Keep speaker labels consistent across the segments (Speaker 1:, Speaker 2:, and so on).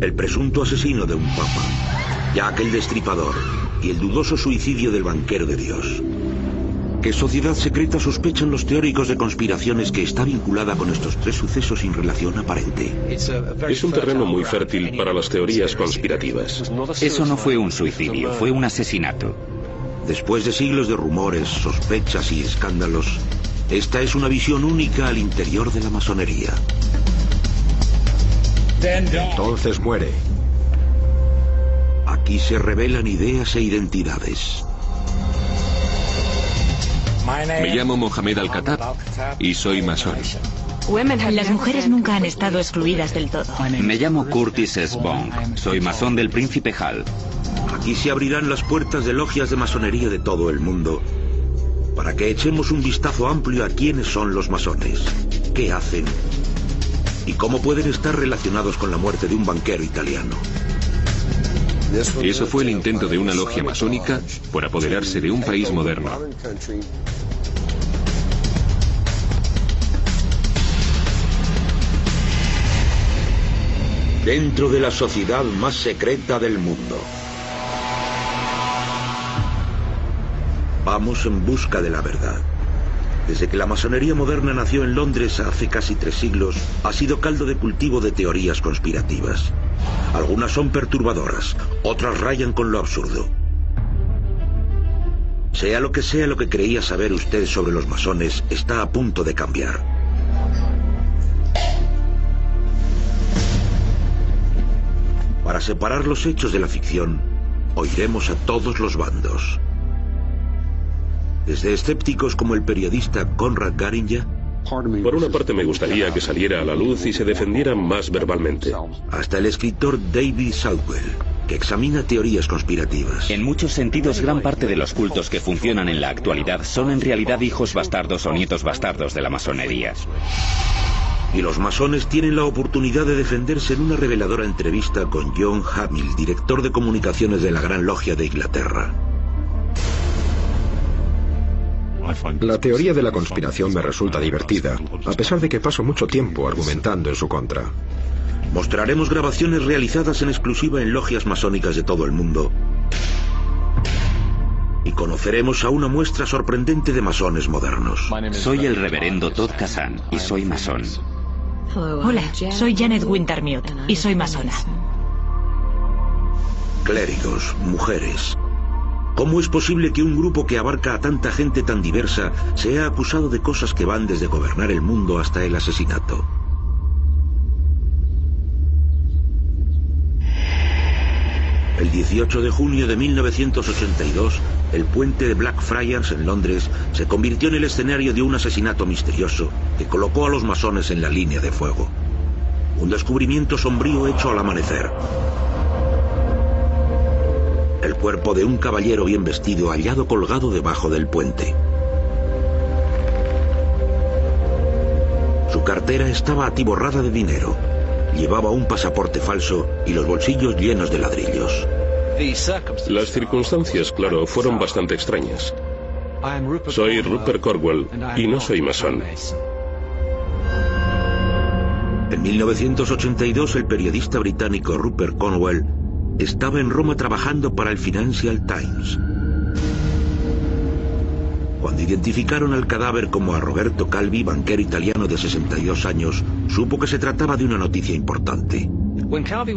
Speaker 1: el presunto asesino de un papa, Jack el Destripador y el dudoso suicidio del banquero de Dios. ¿Qué sociedad secreta sospechan los teóricos de conspiraciones que está vinculada con estos tres sucesos sin relación aparente?
Speaker 2: Es un terreno muy fértil para las teorías conspirativas.
Speaker 3: Eso no fue un suicidio, fue un asesinato.
Speaker 1: Después de siglos de rumores, sospechas y escándalos, esta es una visión única al interior de la masonería.
Speaker 4: Entonces muere.
Speaker 1: Aquí se revelan ideas e identidades.
Speaker 5: Me llamo Mohamed Al-Khattab y soy masón.
Speaker 6: Las mujeres nunca han estado excluidas del todo.
Speaker 3: Me llamo Curtis S. Bong. Soy masón del Príncipe Hal.
Speaker 1: Aquí se abrirán las puertas de logias de masonería de todo el mundo para que echemos un vistazo amplio a quiénes son los masones, qué hacen y cómo pueden estar relacionados con la muerte de un banquero italiano.
Speaker 5: Eso fue el intento de una logia masónica por apoderarse de un país moderno.
Speaker 1: Dentro de la sociedad más secreta del mundo. Vamos en busca de la verdad. Desde que la masonería moderna nació en Londres hace casi 3 siglos, ha sido caldo de cultivo de teorías conspirativas. Algunas son perturbadoras, otras rayan con lo absurdo. Sea lo que creía saber usted sobre los masones, está a punto de cambiar. Para separar los hechos de la ficción, oiremos a todos los bandos. Desde escépticos como el periodista Conrad Garinger,
Speaker 2: Por una parte me gustaría que saliera a la luz y se defendiera más verbalmente,
Speaker 1: hasta el escritor David Southwell, que examina teorías conspirativas.
Speaker 3: En muchos sentidos, gran parte de los cultos que funcionan en la actualidad son en realidad hijos bastardos o nietos bastardos de la masonería.
Speaker 1: Y los masones tienen la oportunidad de defenderse en una reveladora entrevista con John Hamill, director de comunicaciones de la Gran Logia de Inglaterra.
Speaker 4: La teoría de la conspiración me resulta divertida, a pesar de que paso mucho tiempo argumentando en su contra.
Speaker 1: Mostraremos grabaciones realizadas en exclusiva en logias masónicas de todo el mundo. Y conoceremos a una muestra sorprendente de masones modernos.
Speaker 3: Soy el reverendo Todd Kazan y soy masón.
Speaker 6: Hola, soy Janet Wintermute y soy masona.
Speaker 1: Clérigos, mujeres. ¿Cómo es posible que un grupo que abarca a tanta gente tan diversa sea acusado de cosas que van desde gobernar el mundo hasta el asesinato? El 18 de junio de 1982, el puente de Blackfriars en Londres se convirtió en el escenario de un asesinato misterioso que colocó a los masones en la línea de fuego. Un descubrimiento sombrío hecho al amanecer. El cuerpo de un caballero bien vestido hallado colgado debajo del puente. Su cartera estaba atiborrada de dinero. Llevaba un pasaporte falso y los bolsillos llenos de ladrillos.
Speaker 2: Las circunstancias, claro, fueron bastante extrañas. Soy Rupert Cornwell y no soy masón.
Speaker 1: En 1982, el periodista británico Rupert Cornwell estaba en Roma trabajando para el Financial Times. Cuando identificaron al cadáver como a Roberto Calvi, banquero italiano de 62 años, supo que se trataba de una noticia importante.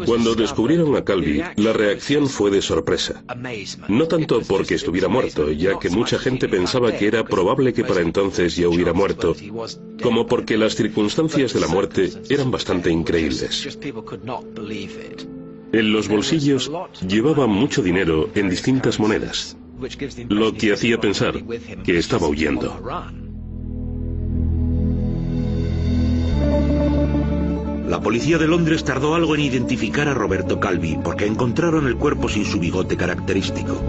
Speaker 2: Cuando descubrieron a Calvi, la reacción fue de sorpresa. No tanto porque estuviera muerto, ya que mucha gente pensaba que era probable que para entonces ya hubiera muerto, como porque las circunstancias de la muerte eran bastante increíbles. En los bolsillos llevaba mucho dinero en distintas monedas, lo que hacía pensar que estaba huyendo.
Speaker 1: La policía de Londres tardó algo en identificar a Roberto Calvi porque encontraron el cuerpo sin su bigote característico.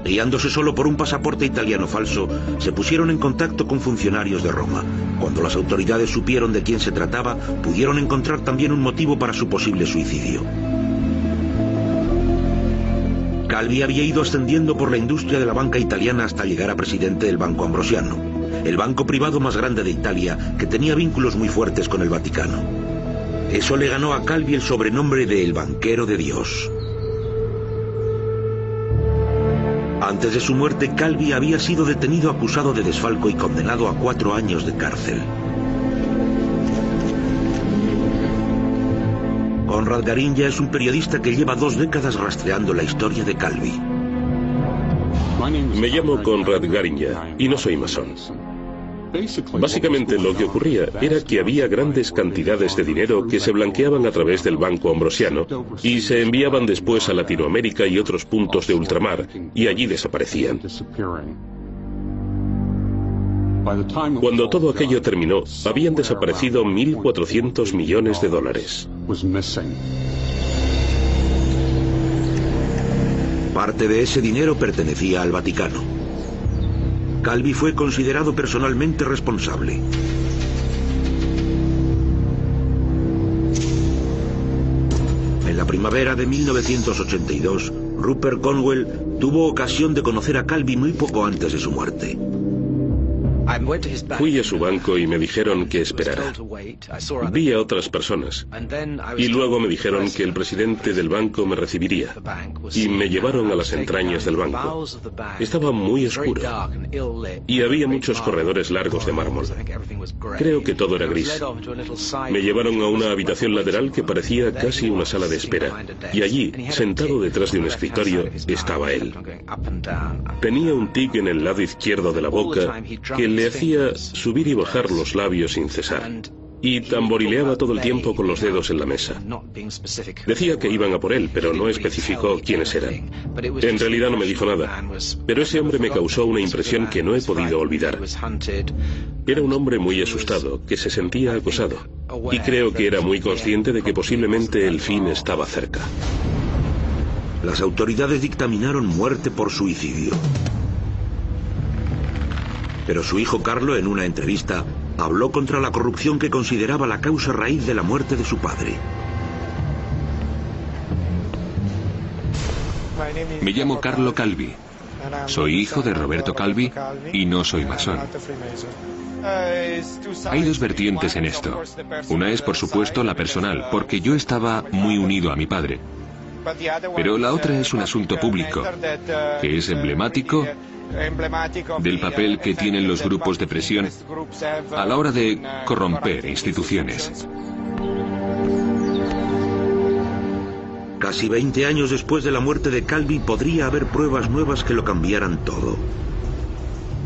Speaker 1: Guiándose solo por un pasaporte italiano falso, se pusieron en contacto con funcionarios de Roma. Cuando las autoridades supieron de quién se trataba, pudieron encontrar también un motivo para su posible suicidio. Calvi había ido ascendiendo por la industria de la banca italiana hasta llegar a presidente del Banco Ambrosiano, el banco privado más grande de Italia, que tenía vínculos muy fuertes con el Vaticano. Eso le ganó a Calvi el sobrenombre de El Banquero de Dios. Antes de su muerte, Calvi había sido detenido acusado de desfalco y condenado a 4 años de cárcel. Conrad Garinja es un periodista que lleva 2 décadas rastreando la historia de Calvi.
Speaker 2: Me llamo Conrad Garinja y no soy masón. Básicamente lo que ocurría era que había grandes cantidades de dinero que se blanqueaban a través del Banco Ambrosiano y se enviaban después a Latinoamérica y otros puntos de ultramar y allí desaparecían. Cuando todo aquello terminó, habían desaparecido 1.400 millones de dólares.
Speaker 1: Parte de ese dinero pertenecía al Vaticano. Calvi fue considerado personalmente responsable. En la primavera de 1982, Rupert Conwell tuvo ocasión de conocer a Calvi muy poco antes de su muerte.
Speaker 2: Fui a su banco y me dijeron que esperara. Vi a otras personas y luego me dijeron que el presidente del banco me recibiría y me llevaron a las entrañas del banco. Estaba muy oscuro y había muchos corredores largos de mármol. Creo que todo era gris. Me llevaron a una habitación lateral que parecía casi una sala de espera y allí, sentado detrás de un escritorio, estaba él. Tenía un tic en el lado izquierdo de la boca que le hacía subir y bajar los labios sin cesar, y tamborileaba todo el tiempo con los dedos en la mesa. Decía que iban a por él, pero no especificó quiénes eran. En realidad no me dijo nada, pero ese hombre me causó una impresión que no he podido olvidar. Era un hombre muy asustado, que se sentía acosado, y creo que era muy consciente de que posiblemente el fin estaba cerca.
Speaker 1: Las autoridades dictaminaron muerte por suicidio. Pero su hijo Carlo, en una entrevista, habló contra la corrupción que consideraba la causa raíz de la muerte de su padre.
Speaker 5: Me llamo Carlo Calvi. Soy hijo de Roberto Calvi y no soy masón. Hay 2 vertientes en esto. Una es, por supuesto, la personal, porque yo estaba muy unido a mi padre. Pero la otra es un asunto público, que es emblemático del papel que tienen los grupos de presión a la hora de corromper instituciones.
Speaker 1: Casi 20 años después de la muerte de Calvi podría haber pruebas nuevas que lo cambiaran todo.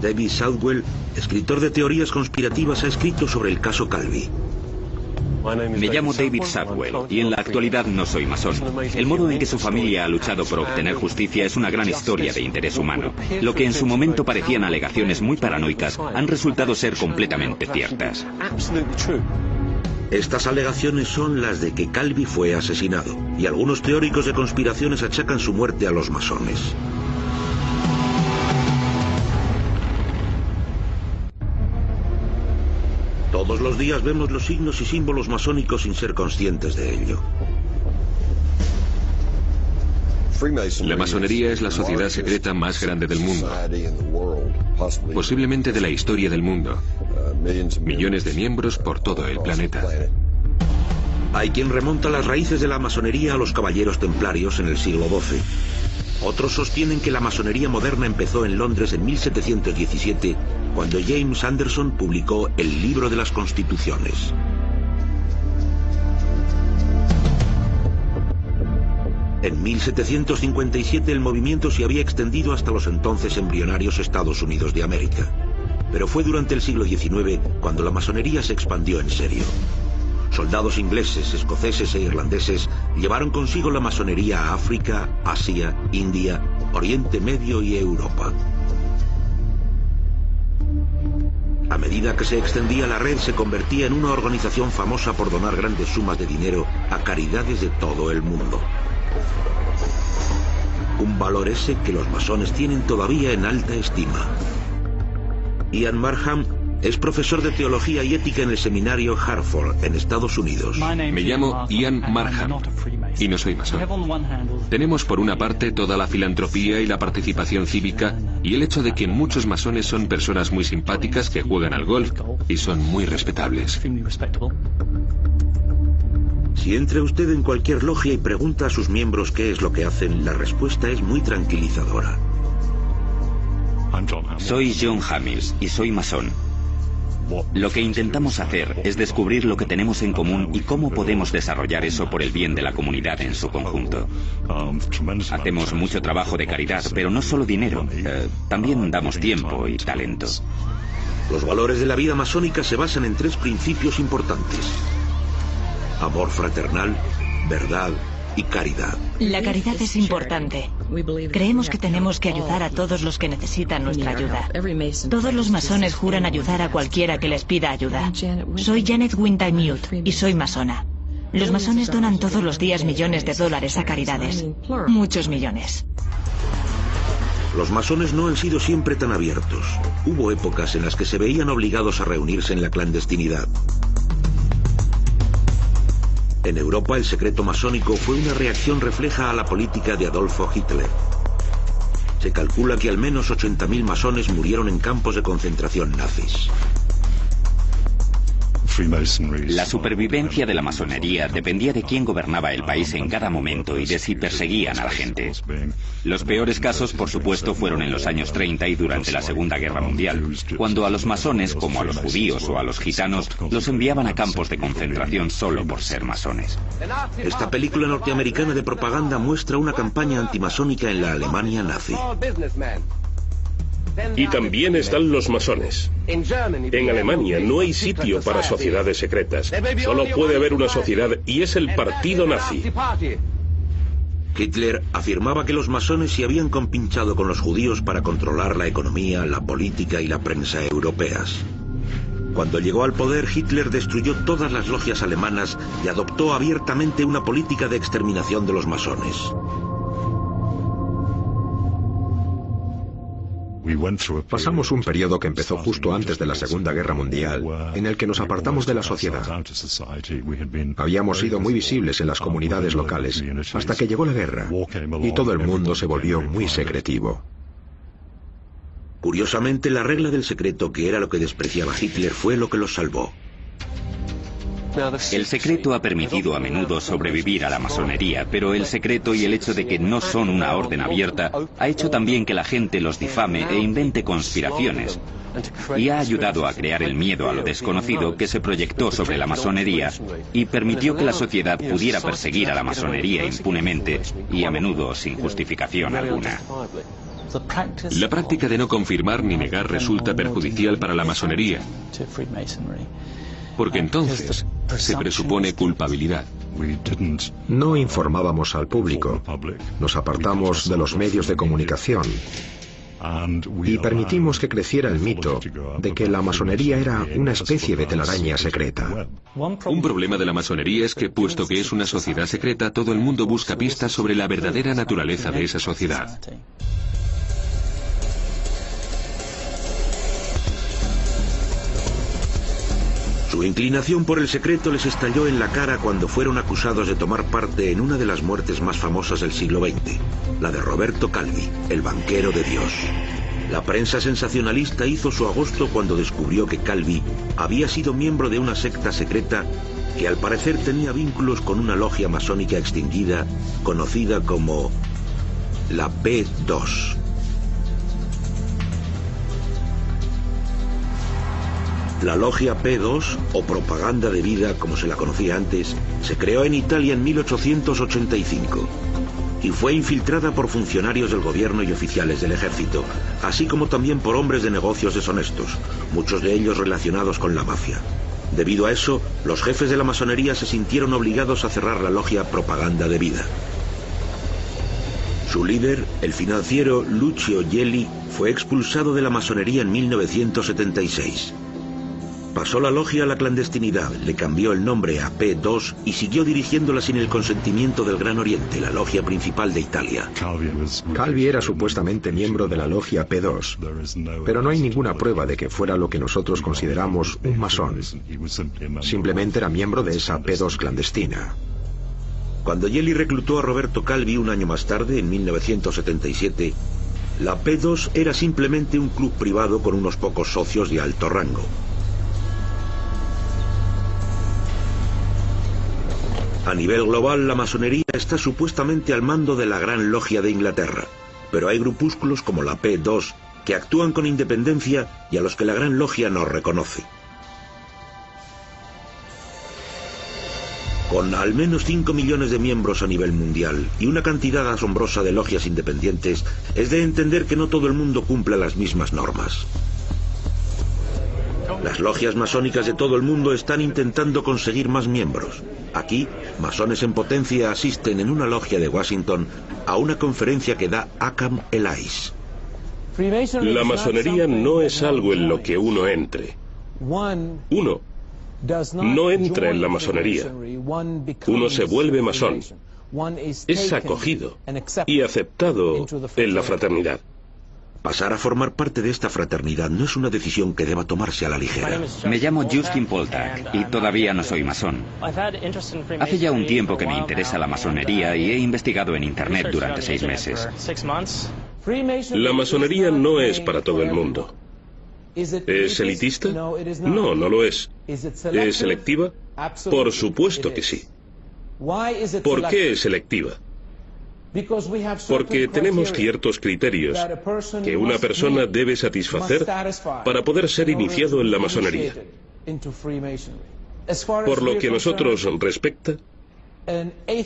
Speaker 1: David Southwell, escritor de teorías conspirativas, ha escrito sobre el caso Calvi.
Speaker 3: Me llamo David Southwell y en la actualidad no soy masón. El modo en que su familia ha luchado por obtener justicia es una gran historia de interés humano. Lo que en su momento parecían alegaciones muy paranoicas han resultado ser completamente ciertas.
Speaker 1: Estas alegaciones son las de que Calvi fue asesinado, y algunos teóricos de conspiraciones achacan su muerte a los masones. Todos los días vemos los signos y símbolos masónicos sin ser conscientes de ello.
Speaker 5: La masonería es la sociedad secreta más grande del mundo, posiblemente de la historia del mundo. Millones de miembros por todo el planeta.
Speaker 1: Hay quien remonta las raíces de la masonería a los caballeros templarios en el siglo XII. Otros sostienen que la masonería moderna empezó en Londres en 1717, cuando James Anderson publicó el Libro de las Constituciones. En 1757 el movimiento se había extendido hasta los entonces embrionarios Estados Unidos de América. Pero fue durante el siglo XIX cuando la masonería se expandió en serio. Soldados ingleses, escoceses e irlandeses llevaron consigo la masonería a África, Asia, India, Oriente Medio y Europa. A medida que se extendía la red, se convertía en una organización famosa por donar grandes sumas de dinero a caridades de todo el mundo. Un valor ese que los masones tienen todavía en alta estima. Ian Markham es profesor de teología y ética en el seminario Hartford, en Estados Unidos.
Speaker 5: Me llamo Ian Markham y no soy masón. Tenemos por una parte toda la filantropía y la participación cívica y el hecho de que muchos masones son personas muy simpáticas que juegan al golf y son muy respetables.
Speaker 1: Si entra usted en cualquier logia y pregunta a sus miembros qué es lo que hacen, la respuesta es muy tranquilizadora.
Speaker 3: Soy John Hamill y soy masón. Lo que intentamos hacer es descubrir lo que tenemos en común y cómo podemos desarrollar eso por el bien de la comunidad en su conjunto. Hacemos mucho trabajo de caridad, pero no solo dinero, también damos tiempo y talento.
Speaker 1: Los valores de la vida masónica se basan en 3 principios importantes: amor fraternal, verdad y caridad.
Speaker 6: La caridad es importante. Creemos que tenemos que ayudar a todos los que necesitan nuestra ayuda. Todos los masones juran ayudar a cualquiera que les pida ayuda. Soy Janet Wintermuth y soy masona. Los masones donan todos los días millones de dólares a caridades. Muchos millones.
Speaker 1: Los masones no han sido siempre tan abiertos. Hubo épocas en las que se veían obligados a reunirse en la clandestinidad. En Europa, el secreto masónico fue una reacción refleja a la política de Adolfo Hitler. Se calcula que al menos 80.000 masones murieron en campos de concentración nazis.
Speaker 3: La supervivencia de la masonería dependía de quién gobernaba el país en cada momento y de si perseguían a la gente. Los peores casos, por supuesto, fueron en los años 30 y durante la Segunda Guerra Mundial, cuando a los masones, como a los judíos o a los gitanos, los enviaban a campos de concentración solo por ser masones.
Speaker 1: Esta película norteamericana de propaganda muestra una campaña antimasónica en la Alemania nazi.
Speaker 2: Y también están los masones. En Alemania no hay sitio para sociedades secretas. Solo puede haber una sociedad y es el partido nazi.
Speaker 1: Hitler afirmaba que los masones se habían compinchado con los judíos para controlar la economía, la política y la prensa europeas. Cuando llegó al poder, Hitler destruyó todas las logias alemanas y adoptó abiertamente una política de exterminación de los masones.
Speaker 4: Pasamos un periodo que empezó justo antes de la Segunda Guerra Mundial, en el que nos apartamos de la sociedad. Habíamos sido muy visibles en las comunidades locales, hasta que llegó la guerra, y todo el mundo se volvió muy secretivo.
Speaker 1: Curiosamente, la regla del secreto, que era lo que despreciaba Hitler, fue lo que los salvó.
Speaker 3: El secreto ha permitido a menudo sobrevivir a la masonería, pero el secreto y el hecho de que no son una orden abierta ha hecho también que la gente los difame e invente conspiraciones, y ha ayudado a crear el miedo a lo desconocido que se proyectó sobre la masonería y permitió que la sociedad pudiera perseguir a la masonería impunemente y a menudo sin justificación alguna.
Speaker 5: La práctica de no confirmar ni negar resulta perjudicial para la masonería, porque entonces se presupone culpabilidad.
Speaker 4: No informábamos al público, nos apartamos de los medios de comunicación y permitimos que creciera el mito de que la masonería era una especie de telaraña secreta.
Speaker 5: Un problema de la masonería es que, puesto que es una sociedad secreta, todo el mundo busca pistas sobre la verdadera naturaleza de esa sociedad.
Speaker 1: Su inclinación por el secreto les estalló en la cara cuando fueron acusados de tomar parte en una de las muertes más famosas del siglo XX, la de Roberto Calvi, el banquero de Dios. La prensa sensacionalista hizo su agosto cuando descubrió que Calvi había sido miembro de una secta secreta que al parecer tenía vínculos con una logia masónica extinguida conocida como la P2. La logia P2, o Propaganda de Vida, como se la conocía antes, se creó en Italia en 1885 y fue infiltrada por funcionarios del gobierno y oficiales del ejército, así como también por hombres de negocios deshonestos, muchos de ellos relacionados con la mafia. Debido a eso, los jefes de la masonería se sintieron obligados a cerrar la logia Propaganda de Vida. Su líder, el financiero Lucio Gelli, fue expulsado de la masonería en 1976. Pasó la logia a la clandestinidad, le cambió el nombre a P2 y siguió dirigiéndola sin el consentimiento del Gran Oriente, la logia principal de Italia.
Speaker 4: Calvi era supuestamente miembro de la logia P2, pero no hay ninguna prueba de que fuera lo que nosotros consideramos un masón. Simplemente era miembro de esa P2 clandestina.
Speaker 1: Cuando Gelli reclutó a Roberto Calvi un año más tarde, en 1977, la P2 era simplemente un club privado con unos pocos socios de alto rango. A nivel global, la masonería está supuestamente al mando de la Gran Logia de Inglaterra, pero hay grupúsculos como la P2 que actúan con independencia y a los que la Gran Logia no reconoce. Con al menos 5 millones de miembros a nivel mundial y una cantidad asombrosa de logias independientes, es de entender que no todo el mundo cumple las mismas normas. Las logias masónicas de todo el mundo están intentando conseguir más miembros. Aquí, masones en potencia asisten en una logia de Washington a una conferencia que da Akam Elias.
Speaker 2: La masonería no es algo en lo que uno entre. Uno no entra en la masonería. Uno se vuelve masón. Es acogido y aceptado en la fraternidad.
Speaker 1: Pasar a formar parte de esta fraternidad no es una decisión que deba tomarse a la ligera.
Speaker 3: Me llamo Justin Poltak y todavía no soy masón. Hace ya un tiempo que me interesa la masonería y he investigado en Internet durante 6 meses.
Speaker 2: La masonería no es para todo el mundo. ¿Es elitista? No, no lo es. ¿Es selectiva? Por supuesto que sí. ¿Por qué es selectiva? Porque tenemos ciertos criterios que una persona debe satisfacer para poder ser iniciado en la masonería. Por lo que a nosotros respecta,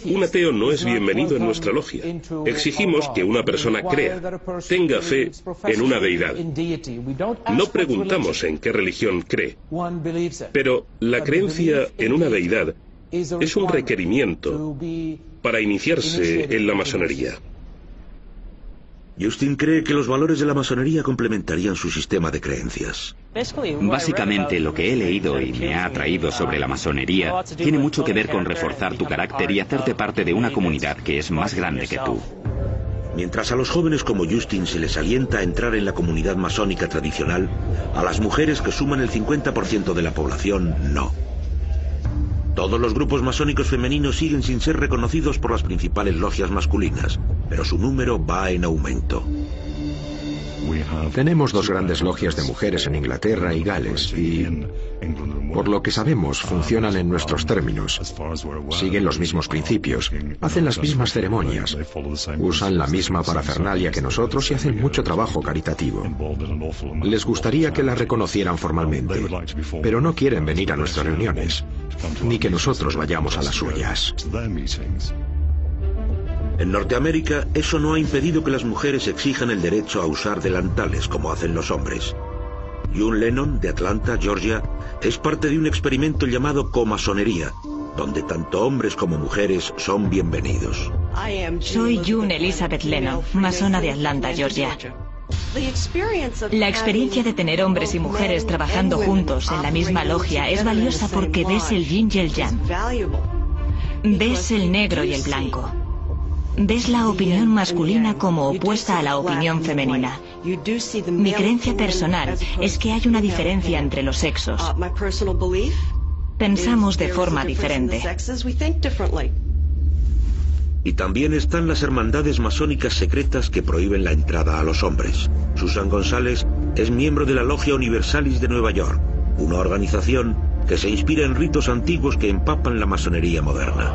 Speaker 2: un ateo no es bienvenido en nuestra logia. Exigimos que una persona crea, tenga fe en una deidad. No preguntamos en qué religión cree, pero la creencia en una deidad es un requerimiento para iniciarse en la masonería.
Speaker 1: Justin cree que los valores de la masonería complementarían su sistema de creencias.
Speaker 3: Básicamente lo que he leído y me ha atraído sobre la masonería tiene mucho que ver con reforzar tu carácter y hacerte parte de una comunidad que es más grande que tú.
Speaker 1: Mientras a los jóvenes como Justin se les alienta a entrar en la comunidad masónica tradicional, a las mujeres que suman el 50% de la población, no. Todos los grupos masónicos femeninos siguen sin ser reconocidos por las principales logias masculinas, pero su número va en aumento.
Speaker 4: Tenemos 2 grandes logias de mujeres en Inglaterra y Gales y, por lo que sabemos, funcionan en nuestros términos. Siguen los mismos principios, hacen las mismas ceremonias, usan la misma parafernalia que nosotros y hacen mucho trabajo caritativo. Les gustaría que las reconocieran formalmente, pero no quieren venir a nuestras reuniones, ni que nosotros vayamos a las suyas.
Speaker 1: En Norteamérica, eso no ha impedido que las mujeres exijan el derecho a usar delantales como hacen los hombres. June Lennon, de Atlanta, Georgia, es parte de un experimento llamado comasonería, donde tanto hombres como mujeres son bienvenidos.
Speaker 6: Soy June Elizabeth Lennon, masona de Atlanta, Georgia. La experiencia de tener hombres y mujeres trabajando juntos en la misma logia es valiosa porque ves el yin y el yang. Ves el negro y el blanco. Ves la opinión masculina como opuesta a la opinión femenina. Mi creencia personal es que hay una diferencia entre los sexos. Pensamos de forma diferente.
Speaker 1: Y también están las hermandades masónicas secretas que prohíben la entrada a los hombres. Susan González es miembro de la Logia Universalis de Nueva York, una organización que se inspira en ritos antiguos que empapan la masonería moderna.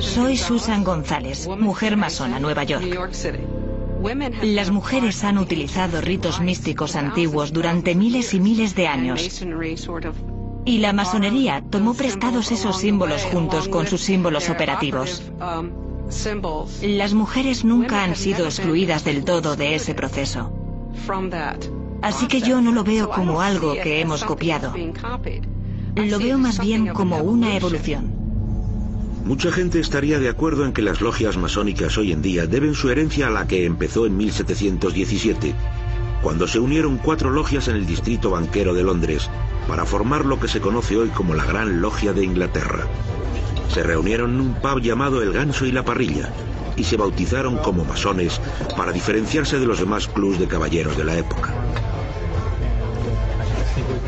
Speaker 6: Soy Susan González, mujer masona, Nueva York. Las mujeres han utilizado ritos místicos antiguos durante miles y miles de años. Y la masonería tomó prestados esos símbolos juntos con sus símbolos operativos. Las mujeres nunca han sido excluidas del todo de ese proceso. Así que yo no lo veo como algo que hemos copiado. Lo veo más bien como una evolución.
Speaker 1: Mucha gente estaría de acuerdo en que las logias masónicas hoy en día deben su herencia a la que empezó en 1717, cuando se unieron 4 logias en el distrito banquero de Londres para formar lo que se conoce hoy como la Gran Logia de Inglaterra. Se reunieron en un pub llamado El Ganso y la Parrilla y se bautizaron como masones para diferenciarse de los demás clubs de caballeros de la época.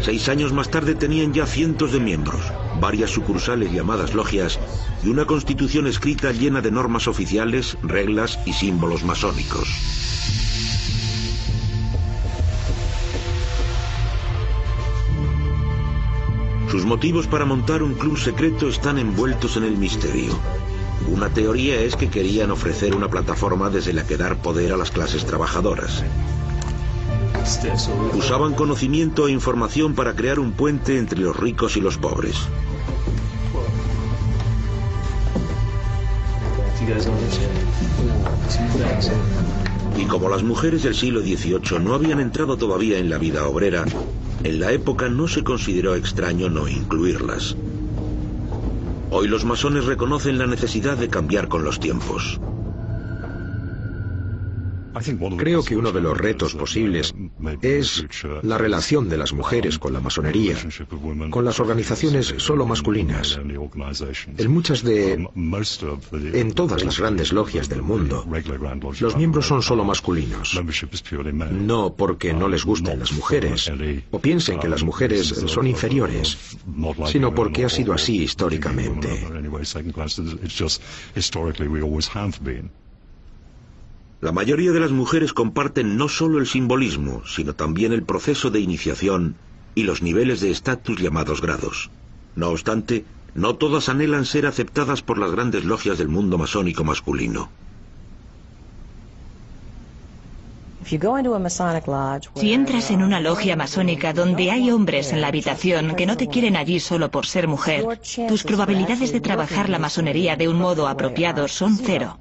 Speaker 1: 6 años más tarde tenían ya cientos de miembros, varias sucursales llamadas logias y una constitución escrita llena de normas oficiales, reglas y símbolos masónicos. Sus motivos para montar un club secreto están envueltos en el misterio. Una teoría es que querían ofrecer una plataforma desde la que dar poder a las clases trabajadoras. Usaban conocimiento e información para crear un puente entre los ricos y los pobres. Y como las mujeres del siglo XVIII no habían entrado todavía en la vida obrera, en la época no se consideró extraño no incluirlas. Hoy los masones reconocen la necesidad de cambiar con los tiempos.
Speaker 4: Creo que uno de los retos posibles es la relación de las mujeres con la masonería, con las organizaciones solo masculinas. En todas las grandes logias del mundo, los miembros son solo masculinos. No porque no les gusten las mujeres, o piensen que las mujeres son inferiores, sino porque ha sido así históricamente.
Speaker 1: La mayoría de las mujeres comparten no solo el simbolismo, sino también el proceso de iniciación y los niveles de estatus llamados grados. No obstante, no todas anhelan ser aceptadas por las grandes logias del mundo masónico masculino.
Speaker 6: Si entras en una logia masónica donde hay hombres en la habitación que no te quieren allí solo por ser mujer, tus probabilidades de trabajar la masonería de un modo apropiado son 0.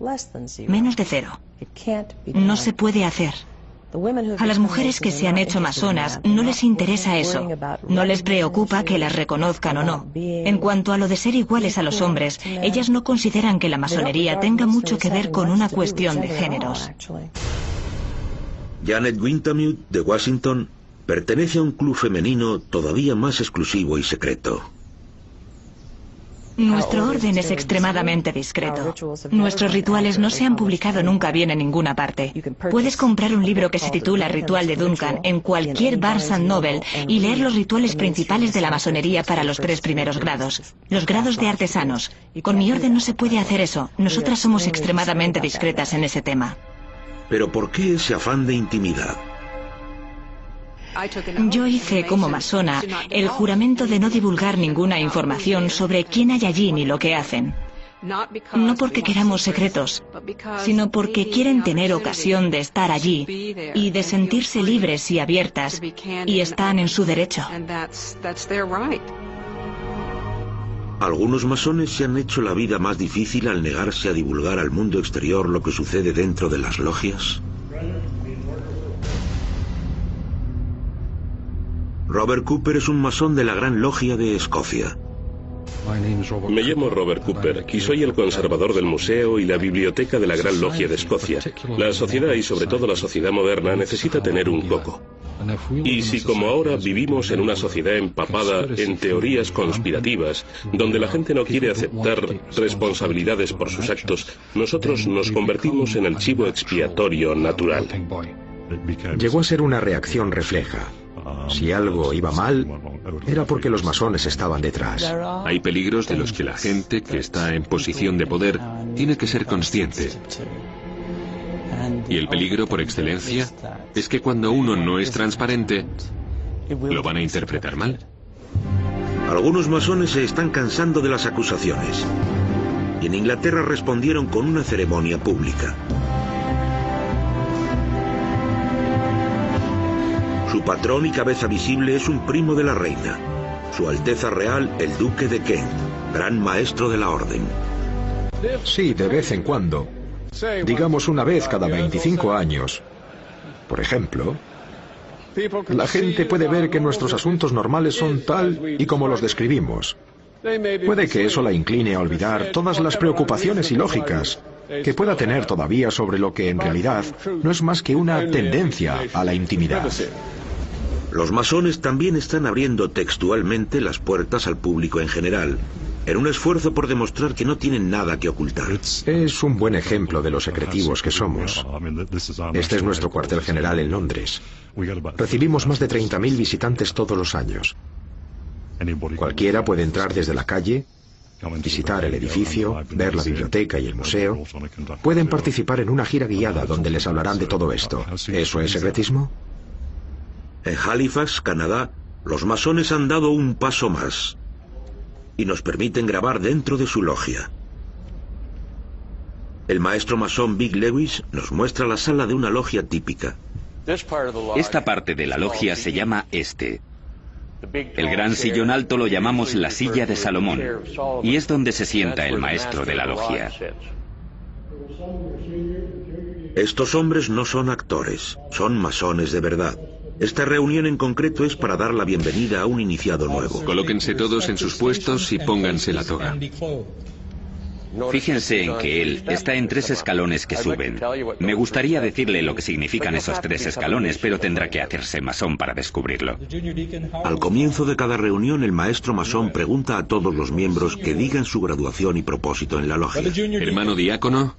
Speaker 6: Menos de 0. No se puede hacer. A las mujeres que se han hecho masonas no les interesa eso. No les preocupa que las reconozcan o no. En cuanto a lo de ser iguales a los hombres, ellas no consideran que la masonería tenga mucho que ver con una cuestión de géneros.
Speaker 1: Janet Wintemute, de Washington, pertenece a un club femenino todavía más exclusivo y secreto.
Speaker 6: Nuestro orden es extremadamente discreto. Nuestros rituales no se han publicado nunca bien en ninguna parte. Puedes comprar un libro que se titula Ritual de Duncan en cualquier Barnes & Noble y leer los rituales principales de la masonería para los 3 primeros grados, los grados de artesanos. Con mi orden no se puede hacer eso. Nosotras somos extremadamente discretas en ese tema.
Speaker 1: Pero ¿por qué ese afán de intimidad?
Speaker 6: Yo hice, como masona, el juramento de no divulgar ninguna información sobre quién hay allí ni lo que hacen. No porque queramos secretos, sino porque quieren tener ocasión de estar allí y de sentirse libres y abiertas, y están en su derecho.
Speaker 1: Algunos masones se han hecho la vida más difícil al negarse a divulgar al mundo exterior lo que sucede dentro de las logias. Robert Cooper es un masón de la Gran Logia de Escocia.
Speaker 2: Me llamo Robert Cooper y soy el conservador del museo y la biblioteca de la Gran Logia de Escocia. La sociedad y sobre todo la sociedad moderna necesita tener un coco. Y si como ahora vivimos en una sociedad empapada en teorías conspirativas, donde la gente no quiere aceptar responsabilidades por sus actos, nosotros nos convertimos en el chivo expiatorio natural.
Speaker 4: Llegó a ser una reacción refleja. Si algo iba mal, era porque los masones estaban detrás.
Speaker 5: Hay peligros de los que la gente que está en posición de poder tiene que ser consciente. Y el peligro por excelencia es que cuando uno no es transparente, lo van a interpretar mal.
Speaker 1: Algunos masones se están cansando de las acusaciones. Y en Inglaterra respondieron con una ceremonia pública. Su patrón y cabeza visible es un primo de la reina, Su Alteza Real el Duque de Kent, gran maestro de la orden.
Speaker 4: Sí, de vez en cuando. Digamos una vez cada 25 años. Por ejemplo, la gente puede ver que nuestros asuntos normales son tal y como los describimos. Puede que eso la incline a olvidar todas las preocupaciones ilógicas que pueda tener todavía sobre lo que en realidad no es más que una tendencia a la intimidad.
Speaker 1: Los masones también están abriendo textualmente las puertas al público en general, en un esfuerzo por demostrar que no tienen nada que ocultar.
Speaker 4: Es un buen ejemplo de lo secretivos que somos. Este es nuestro cuartel general en Londres. Recibimos más de 30.000 visitantes todos los años. Cualquiera puede entrar desde la calle, visitar el edificio, ver la biblioteca y el museo. Pueden participar en una gira guiada donde les hablarán de todo esto. ¿Eso es secretismo?
Speaker 1: En Halifax, Canadá, Los masones han dado un paso más y nos permiten grabar dentro de su logia. El maestro masón Big Lewis nos muestra la sala de una logia típica.
Speaker 3: Esta parte de la logia se llama este. El gran sillón alto lo llamamos la silla de Salomón, y es donde se sienta el maestro de la logia.
Speaker 1: Estos hombres no son actores, son masones de verdad. Esta reunión en concreto es para dar la bienvenida a un iniciado nuevo.
Speaker 5: Colóquense todos en sus puestos y pónganse la toga.
Speaker 3: Fíjense en que él está en 3 escalones que suben. Me gustaría decirle lo que significan esos 3 escalones, pero tendrá que hacerse masón para descubrirlo.
Speaker 1: Al comienzo de cada reunión, el maestro masón pregunta a todos los miembros que digan su graduación y propósito en la logia.
Speaker 5: Hermano diácono,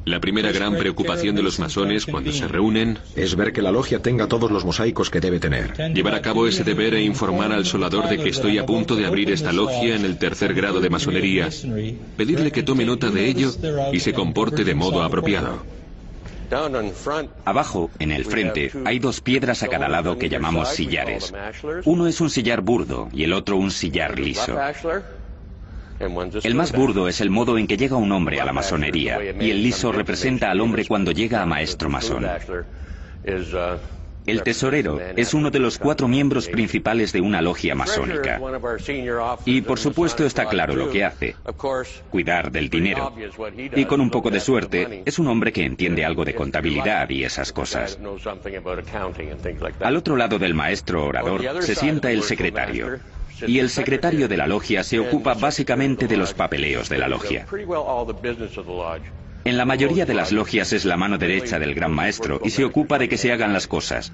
Speaker 5: la primera gran preocupación de los masones cuando se reúnen
Speaker 4: es ver que la logia tenga todos los mosaicos que debe tener.
Speaker 5: Llevar a cabo ese deber e informar al solador de que estoy a punto de abrir esta logia en el 3er grado de masonería. Pedirle que tome nota de ello y se comporte de modo apropiado.
Speaker 3: Abajo, en el frente, hay 2 piedras a cada lado que llamamos sillares. Uno es un sillar burdo y el otro un sillar liso. El más burdo es el modo en que llega un hombre a la masonería, y el liso representa al hombre cuando llega a maestro masón. El tesorero es uno de los 4 miembros principales de una logia masónica. Y por supuesto está claro lo que hace: cuidar del dinero. Y con un poco de suerte, es un hombre que entiende algo de contabilidad y esas cosas. Al otro lado del maestro orador se sienta el secretario. Y el secretario de la logia se ocupa básicamente de los papeleos de la logia. En la mayoría de las logias es la mano derecha del gran maestro y se ocupa de que se hagan las cosas.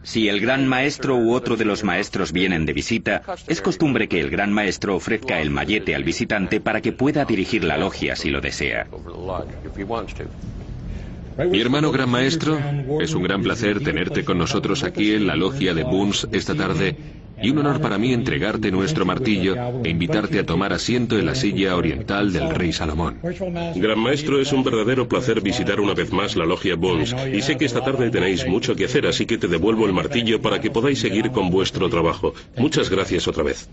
Speaker 3: Si el gran maestro u otro de los maestros vienen de visita, es costumbre que el gran maestro ofrezca el mallete al visitante para que pueda dirigir la logia si lo desea.
Speaker 5: Mi hermano gran maestro, es un gran placer tenerte con nosotros aquí en la logia de Bunz esta tarde y un honor para mí entregarte nuestro martillo e invitarte a tomar asiento en la silla oriental del rey Salomón.
Speaker 2: Gran maestro, es un verdadero placer visitar una vez más la logia Bunz y sé que esta tarde tenéis mucho que hacer, así que te devuelvo el martillo para que podáis seguir con vuestro trabajo. Muchas gracias otra vez.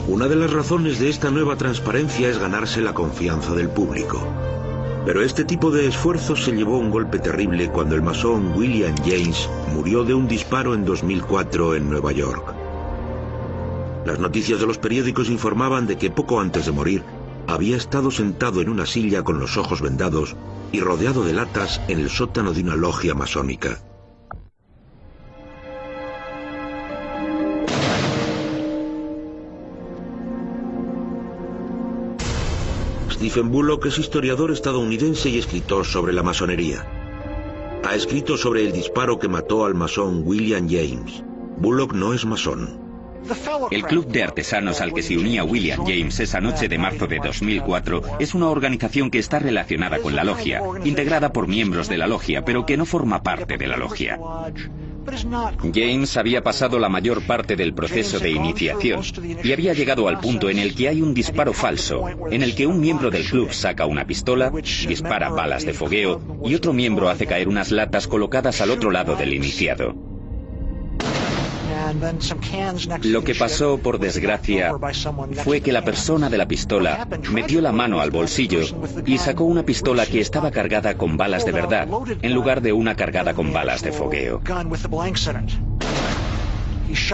Speaker 1: Una de las razones de esta nueva transparencia es ganarse la confianza del público. Pero este tipo de esfuerzos se llevó un golpe terrible cuando el masón William James murió de un disparo en 2004 en Nueva York. Las noticias de los periódicos informaban de que poco antes de morir había estado sentado en una silla con los ojos vendados y rodeado de latas en el sótano de una logia masónica. Stephen Bullock es historiador estadounidense y escritor sobre la masonería. Ha escrito sobre el disparo que mató al masón William James. Bullock no es masón.
Speaker 3: El club de artesanos al que se unía William James esa noche de marzo de 2004 es una organización que está relacionada con la logia, integrada por miembros de la logia, pero que no forma parte de la logia. James había pasado la mayor parte del proceso de iniciación y había llegado al punto en el que hay un disparo falso, en el que un miembro del club saca una pistola, dispara balas de fogueo y otro miembro hace caer unas latas colocadas al otro lado del iniciado. Lo que pasó, por desgracia, fue que la persona de la pistola metió la mano al bolsillo y sacó una pistola que estaba cargada con balas de verdad, en lugar de una cargada con balas de fogueo.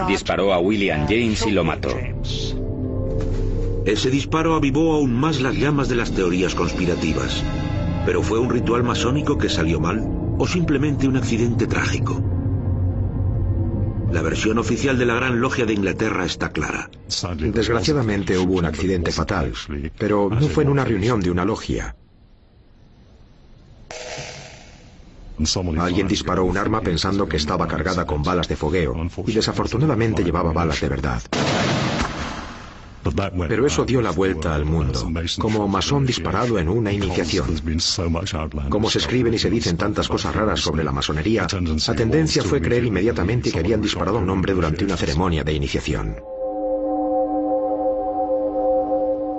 Speaker 3: Disparó a William James y lo mató.
Speaker 1: Ese disparo avivó aún más las llamas de las teorías conspirativas. ¿Pero fue un ritual masónico que salió mal o simplemente un accidente trágico? La versión oficial de la Gran Logia de Inglaterra está clara.
Speaker 4: Desgraciadamente hubo un accidente fatal, pero no fue en una reunión de una logia. Alguien disparó un arma pensando que estaba cargada con balas de fogueo y desafortunadamente llevaba balas de verdad. Pero eso dio la vuelta al mundo, como masón disparado en una iniciación. Como se escriben y se dicen tantas cosas raras sobre la masonería, la tendencia fue creer inmediatamente que habían disparado a un hombre durante una ceremonia de iniciación.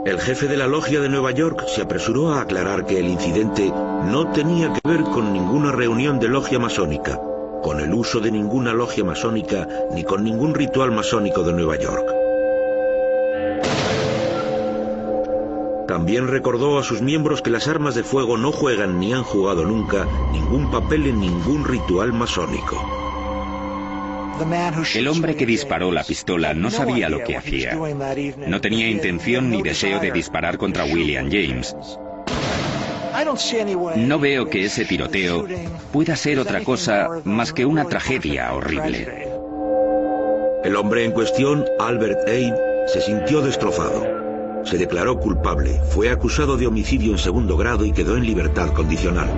Speaker 1: El jefe de la logia de Nueva York se apresuró a aclarar que el incidente no tenía que ver con ninguna reunión de logia masónica, con el uso de ninguna logia masónica, ni con ningún ritual masónico de Nueva York. También recordó a sus miembros que las armas de fuego no juegan ni han jugado nunca ningún papel en ningún ritual masónico.
Speaker 3: El hombre que disparó la pistola no sabía lo que hacía. No tenía intención ni deseo de disparar contra William James. No veo que ese tiroteo pueda ser otra cosa más que una tragedia horrible.
Speaker 1: El hombre en cuestión, Albert Abe, se sintió destrozado. Se declaró culpable, fue acusado de homicidio en segundo grado y quedó en libertad condicional.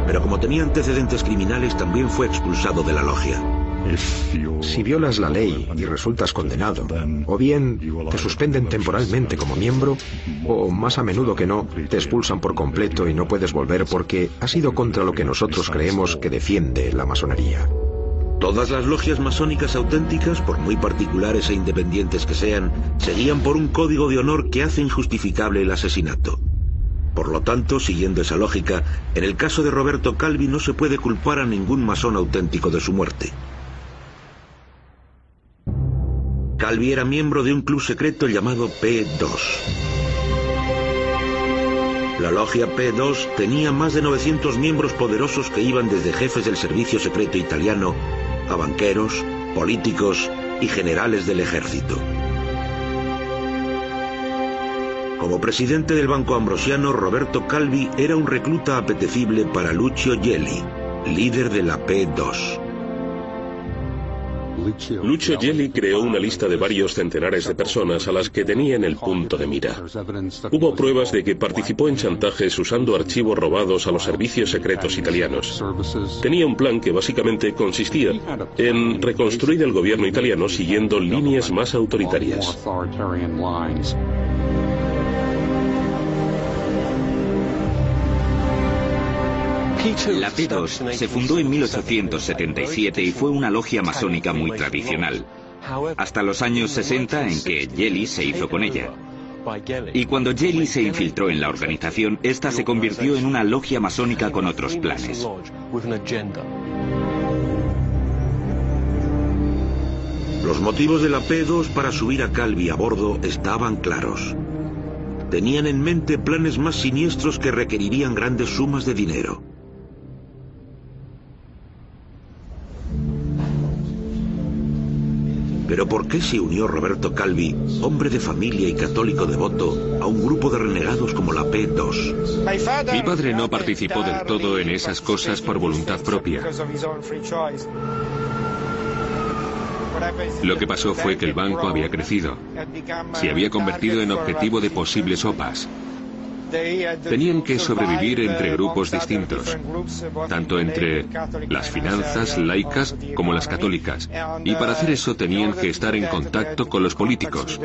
Speaker 1: Pero como tenía antecedentes criminales, también fue expulsado de la logia.
Speaker 4: Si violas la ley y resultas condenado, o bien te suspenden temporalmente como miembro, o más a menudo que no, te expulsan por completo y no puedes volver porque has ido contra lo que nosotros creemos que defiende la masonería.
Speaker 1: Todas las logias masónicas auténticas, por muy particulares e independientes que sean, seguían por un código de honor que hace injustificable el asesinato. Por lo tanto, siguiendo esa lógica, en el caso de Roberto Calvi no se puede culpar a ningún masón auténtico de su muerte. Calvi era miembro de un club secreto llamado P2. La logia P2 tenía más de 900 miembros poderosos que iban desde jefes del servicio secreto italiano a banqueros, políticos y generales del ejército. Como presidente del Banco Ambrosiano, Roberto Calvi era un recluta apetecible para Lucio Gelli, líder de la P2.
Speaker 2: Lucio Gelli creó una lista de varios centenares de personas a las que tenía en el punto de mira. Hubo pruebas de que participó en chantajes usando archivos robados a los servicios secretos italianos. Tenía un plan que básicamente consistía en reconstruir el gobierno italiano siguiendo líneas más autoritarias.
Speaker 3: La P2 se fundó en 1877 y fue una logia masónica muy tradicional, hasta los años 60 en que Gelli se hizo con ella. Y cuando Gelli se infiltró en la organización, esta se convirtió en una logia masónica con otros planes.
Speaker 1: Los motivos de la P2 para subir a Calvi a bordo estaban claros. Tenían en mente planes más siniestros que requerirían grandes sumas de dinero. Pero ¿por qué se unió Roberto Calvi, hombre de familia y católico devoto, a un grupo de renegados como la P2?
Speaker 5: Mi padre no participó del todo en esas cosas por voluntad propia. Lo que pasó fue que el banco había crecido. Se había convertido en objetivo de posibles OPAs. Tenían que sobrevivir entre grupos distintos, tanto entre las finanzas laicas como las católicas, y para hacer eso tenían que estar en contacto con los políticos.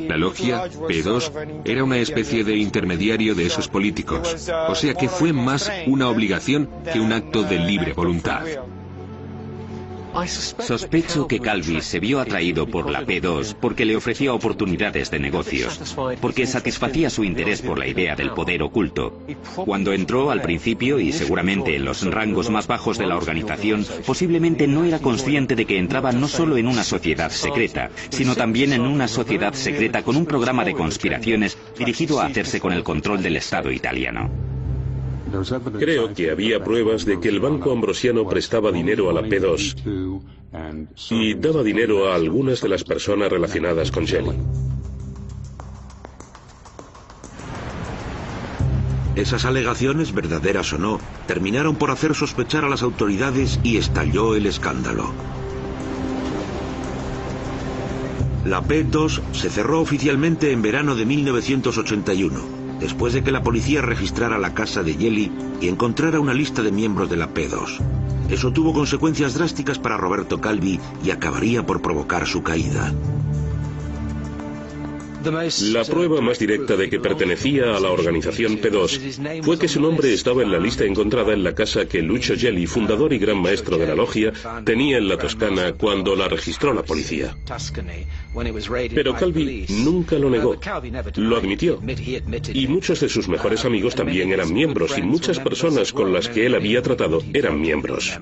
Speaker 5: La logia P2 era una especie de intermediario de esos políticos, o sea que fue más una obligación que un acto de libre voluntad.
Speaker 3: Sospecho que Calvi se vio atraído por la P2 porque le ofrecía oportunidades de negocios, porque satisfacía su interés por la idea del poder oculto. Cuando entró al principio, y seguramente en los rangos más bajos de la organización, posiblemente no era consciente de que entraba no solo en una sociedad secreta, sino también en una sociedad secreta con un programa de conspiraciones dirigido a hacerse con el control del Estado italiano.
Speaker 2: Creo que había pruebas de que el Banco Ambrosiano prestaba dinero a la P2 y daba dinero a algunas de las personas relacionadas con Gelli.
Speaker 1: Esas alegaciones, verdaderas o no, terminaron por hacer sospechar a las autoridades y estalló el escándalo. La P2 se cerró oficialmente en verano de 1981. Después de que la policía registrara la casa de Gelli y encontrara una lista de miembros de la P2. Eso tuvo consecuencias drásticas para Roberto Calvi y acabaría por provocar su caída.
Speaker 2: La prueba más directa de que pertenecía a la organización P2 fue que su nombre estaba en la lista encontrada en la casa que Lucio Gelli, fundador y gran maestro de la logia, tenía en la Toscana cuando la registró la policía. Pero Calvi nunca lo negó, lo admitió. Y muchos de sus mejores amigos también eran miembros, y muchas personas con las que él había tratado eran miembros.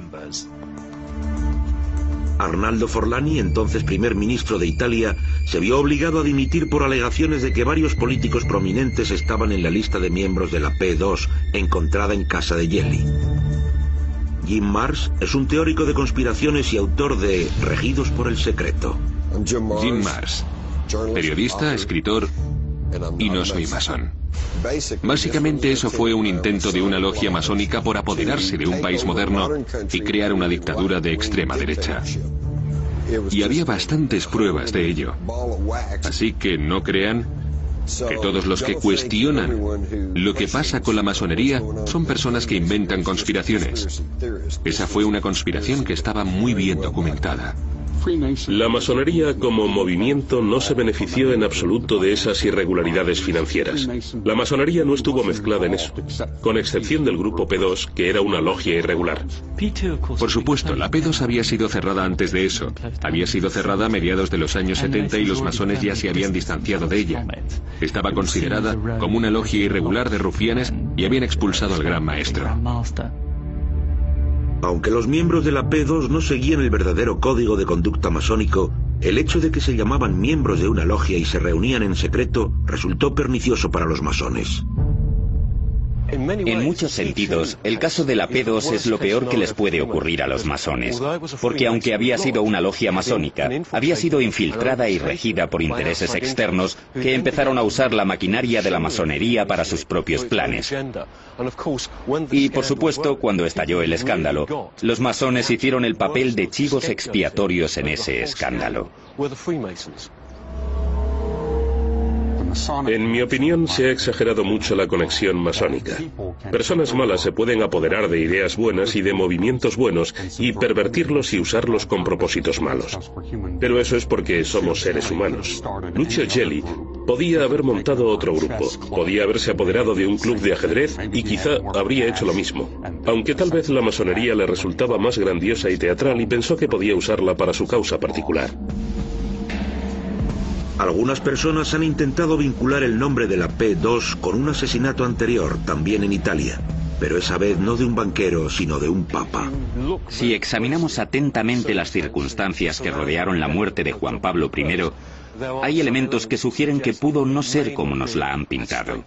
Speaker 1: Arnaldo Forlani, entonces primer ministro de Italia, se vio obligado a dimitir por alegaciones de que varios políticos prominentes estaban en la lista de miembros de la P2 encontrada en casa de Gelli. Jim Marrs es un teórico de conspiraciones y autor de Regidos por el Secreto.
Speaker 5: Jim Marrs, periodista, escritor, y no soy masón. Básicamente eso fue un intento de una logia masónica por apoderarse de un país moderno y crear una dictadura de extrema derecha. Y había bastantes pruebas de ello. Así que no crean que todos los que cuestionan lo que pasa con la masonería son personas que inventan conspiraciones. Esa fue una conspiración que estaba muy bien documentada.
Speaker 2: La masonería como movimiento no se benefició en absoluto de esas irregularidades financieras. La masonería no estuvo mezclada en eso, con excepción del grupo P2, que era una logia irregular.
Speaker 5: Por supuesto, la P2 había sido cerrada antes de eso. Había sido cerrada a mediados de los años 70 y los masones ya se habían distanciado de ella. Estaba considerada como una logia irregular de rufianes y habían expulsado al gran maestro.
Speaker 1: Aunque los miembros de la P2 no seguían el verdadero código de conducta masónico, el hecho de que se llamaban miembros de una logia y se reunían en secreto resultó pernicioso para los masones.
Speaker 3: En muchos sentidos, el caso de la P2 es lo peor que les puede ocurrir a los masones, porque aunque había sido una logia masónica, había sido infiltrada y regida por intereses externos que empezaron a usar la maquinaria de la masonería para sus propios planes. Y por supuesto, cuando estalló el escándalo, los masones hicieron el papel de chivos expiatorios en ese escándalo.
Speaker 2: En mi opinión, se ha exagerado mucho la conexión masónica. Personas malas se pueden apoderar de ideas buenas y de movimientos buenos y pervertirlos y usarlos con propósitos malos. Pero eso es porque somos seres humanos. Lucio Gelli podía haber montado otro grupo, podía haberse apoderado de un club de ajedrez y quizá habría hecho lo mismo. Aunque tal vez la masonería le resultaba más grandiosa y teatral y pensó que podía usarla para su causa particular.
Speaker 1: Algunas personas han intentado vincular el nombre de la P2 con un asesinato anterior, también en Italia, pero esa vez no de un banquero, sino de un papa.
Speaker 3: Si examinamos atentamente las circunstancias que rodearon la muerte de Juan Pablo I, hay elementos que sugieren que pudo no ser como nos la han pintado.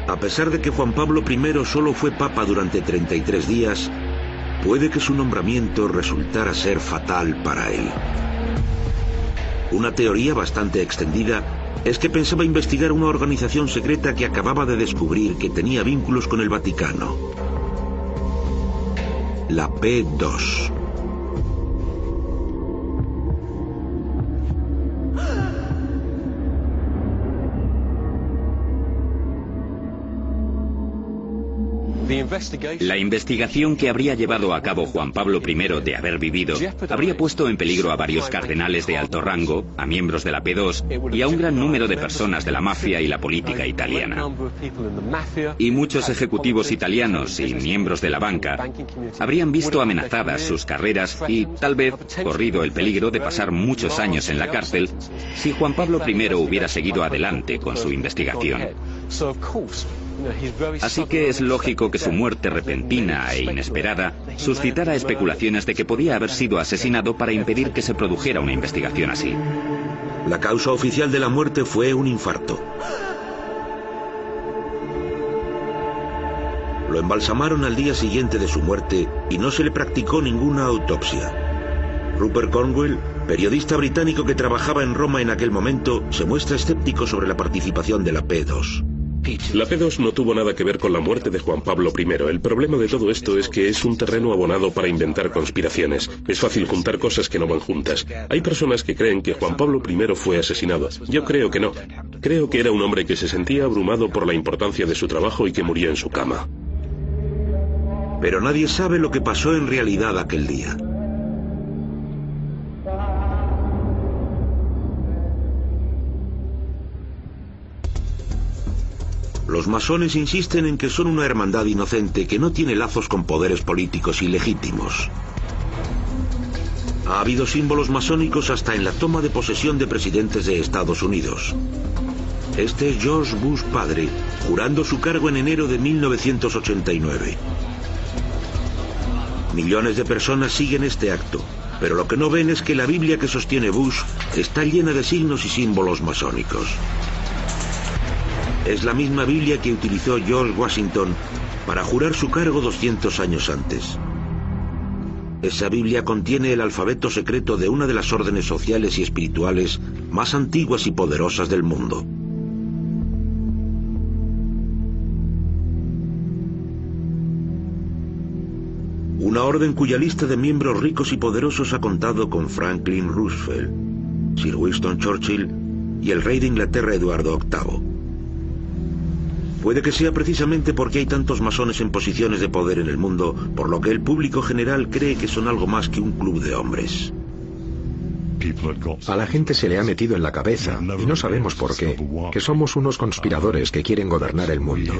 Speaker 1: A pesar de que Juan Pablo I solo fue papa durante 33 días, puede que su nombramiento resultara ser fatal para él. Una teoría bastante extendida es que pensaba investigar una organización secreta que acababa de descubrir que tenía vínculos con el Vaticano. La P2.
Speaker 3: La investigación que habría llevado a cabo Juan Pablo I de haber vivido habría puesto en peligro a varios cardenales de alto rango, a miembros de la P2 y a un gran número de personas de la mafia y la política italiana. Y muchos ejecutivos italianos y miembros de la banca habrían visto amenazadas sus carreras y tal vez corrido el peligro de pasar muchos años en la cárcel si Juan Pablo I hubiera seguido adelante con su investigación. Así que es lógico que su muerte repentina e inesperada suscitara especulaciones de que podía haber sido asesinado para impedir que se produjera una investigación así.
Speaker 1: La causa oficial de la muerte fue un infarto. Lo embalsamaron al día siguiente de su muerte y no se le practicó ninguna autopsia. Rupert Cornwell, periodista británico que trabajaba en Roma en aquel momento, se muestra escéptico sobre la participación de la P2.
Speaker 2: La P2 no tuvo nada que ver con la muerte de Juan Pablo I. El problema de todo esto es que es un terreno abonado para inventar conspiraciones. Es fácil juntar cosas que no van juntas. Hay personas que creen que Juan Pablo I fue asesinado. Yo creo que no. Creo que era un hombre que se sentía abrumado por la importancia de su trabajo y que murió en su cama.
Speaker 1: Pero nadie sabe lo que pasó en realidad aquel día. Los masones insisten en que son una hermandad inocente que no tiene lazos con poderes políticos ilegítimos. Ha habido símbolos masónicos hasta en la toma de posesión de presidentes de Estados Unidos. Este es George Bush padre, jurando su cargo en enero de 1989. Millones de personas siguen este acto, pero lo que no ven es que la Biblia que sostiene Bush está llena de signos y símbolos masónicos. Es la misma Biblia que utilizó George Washington para jurar su cargo 200 años antes. Esa Biblia contiene el alfabeto secreto de una de las órdenes sociales y espirituales más antiguas y poderosas del mundo. Una orden cuya lista de miembros ricos y poderosos ha contado con Franklin Roosevelt, Sir Winston Churchill y el rey de Inglaterra Eduardo VIII. Puede que sea precisamente porque hay tantos masones en posiciones de poder en el mundo, por lo que el público general cree que son algo más que un club de hombres.
Speaker 4: A la gente se le ha metido en la cabeza, y no sabemos por qué, que somos unos conspiradores que quieren gobernar el mundo.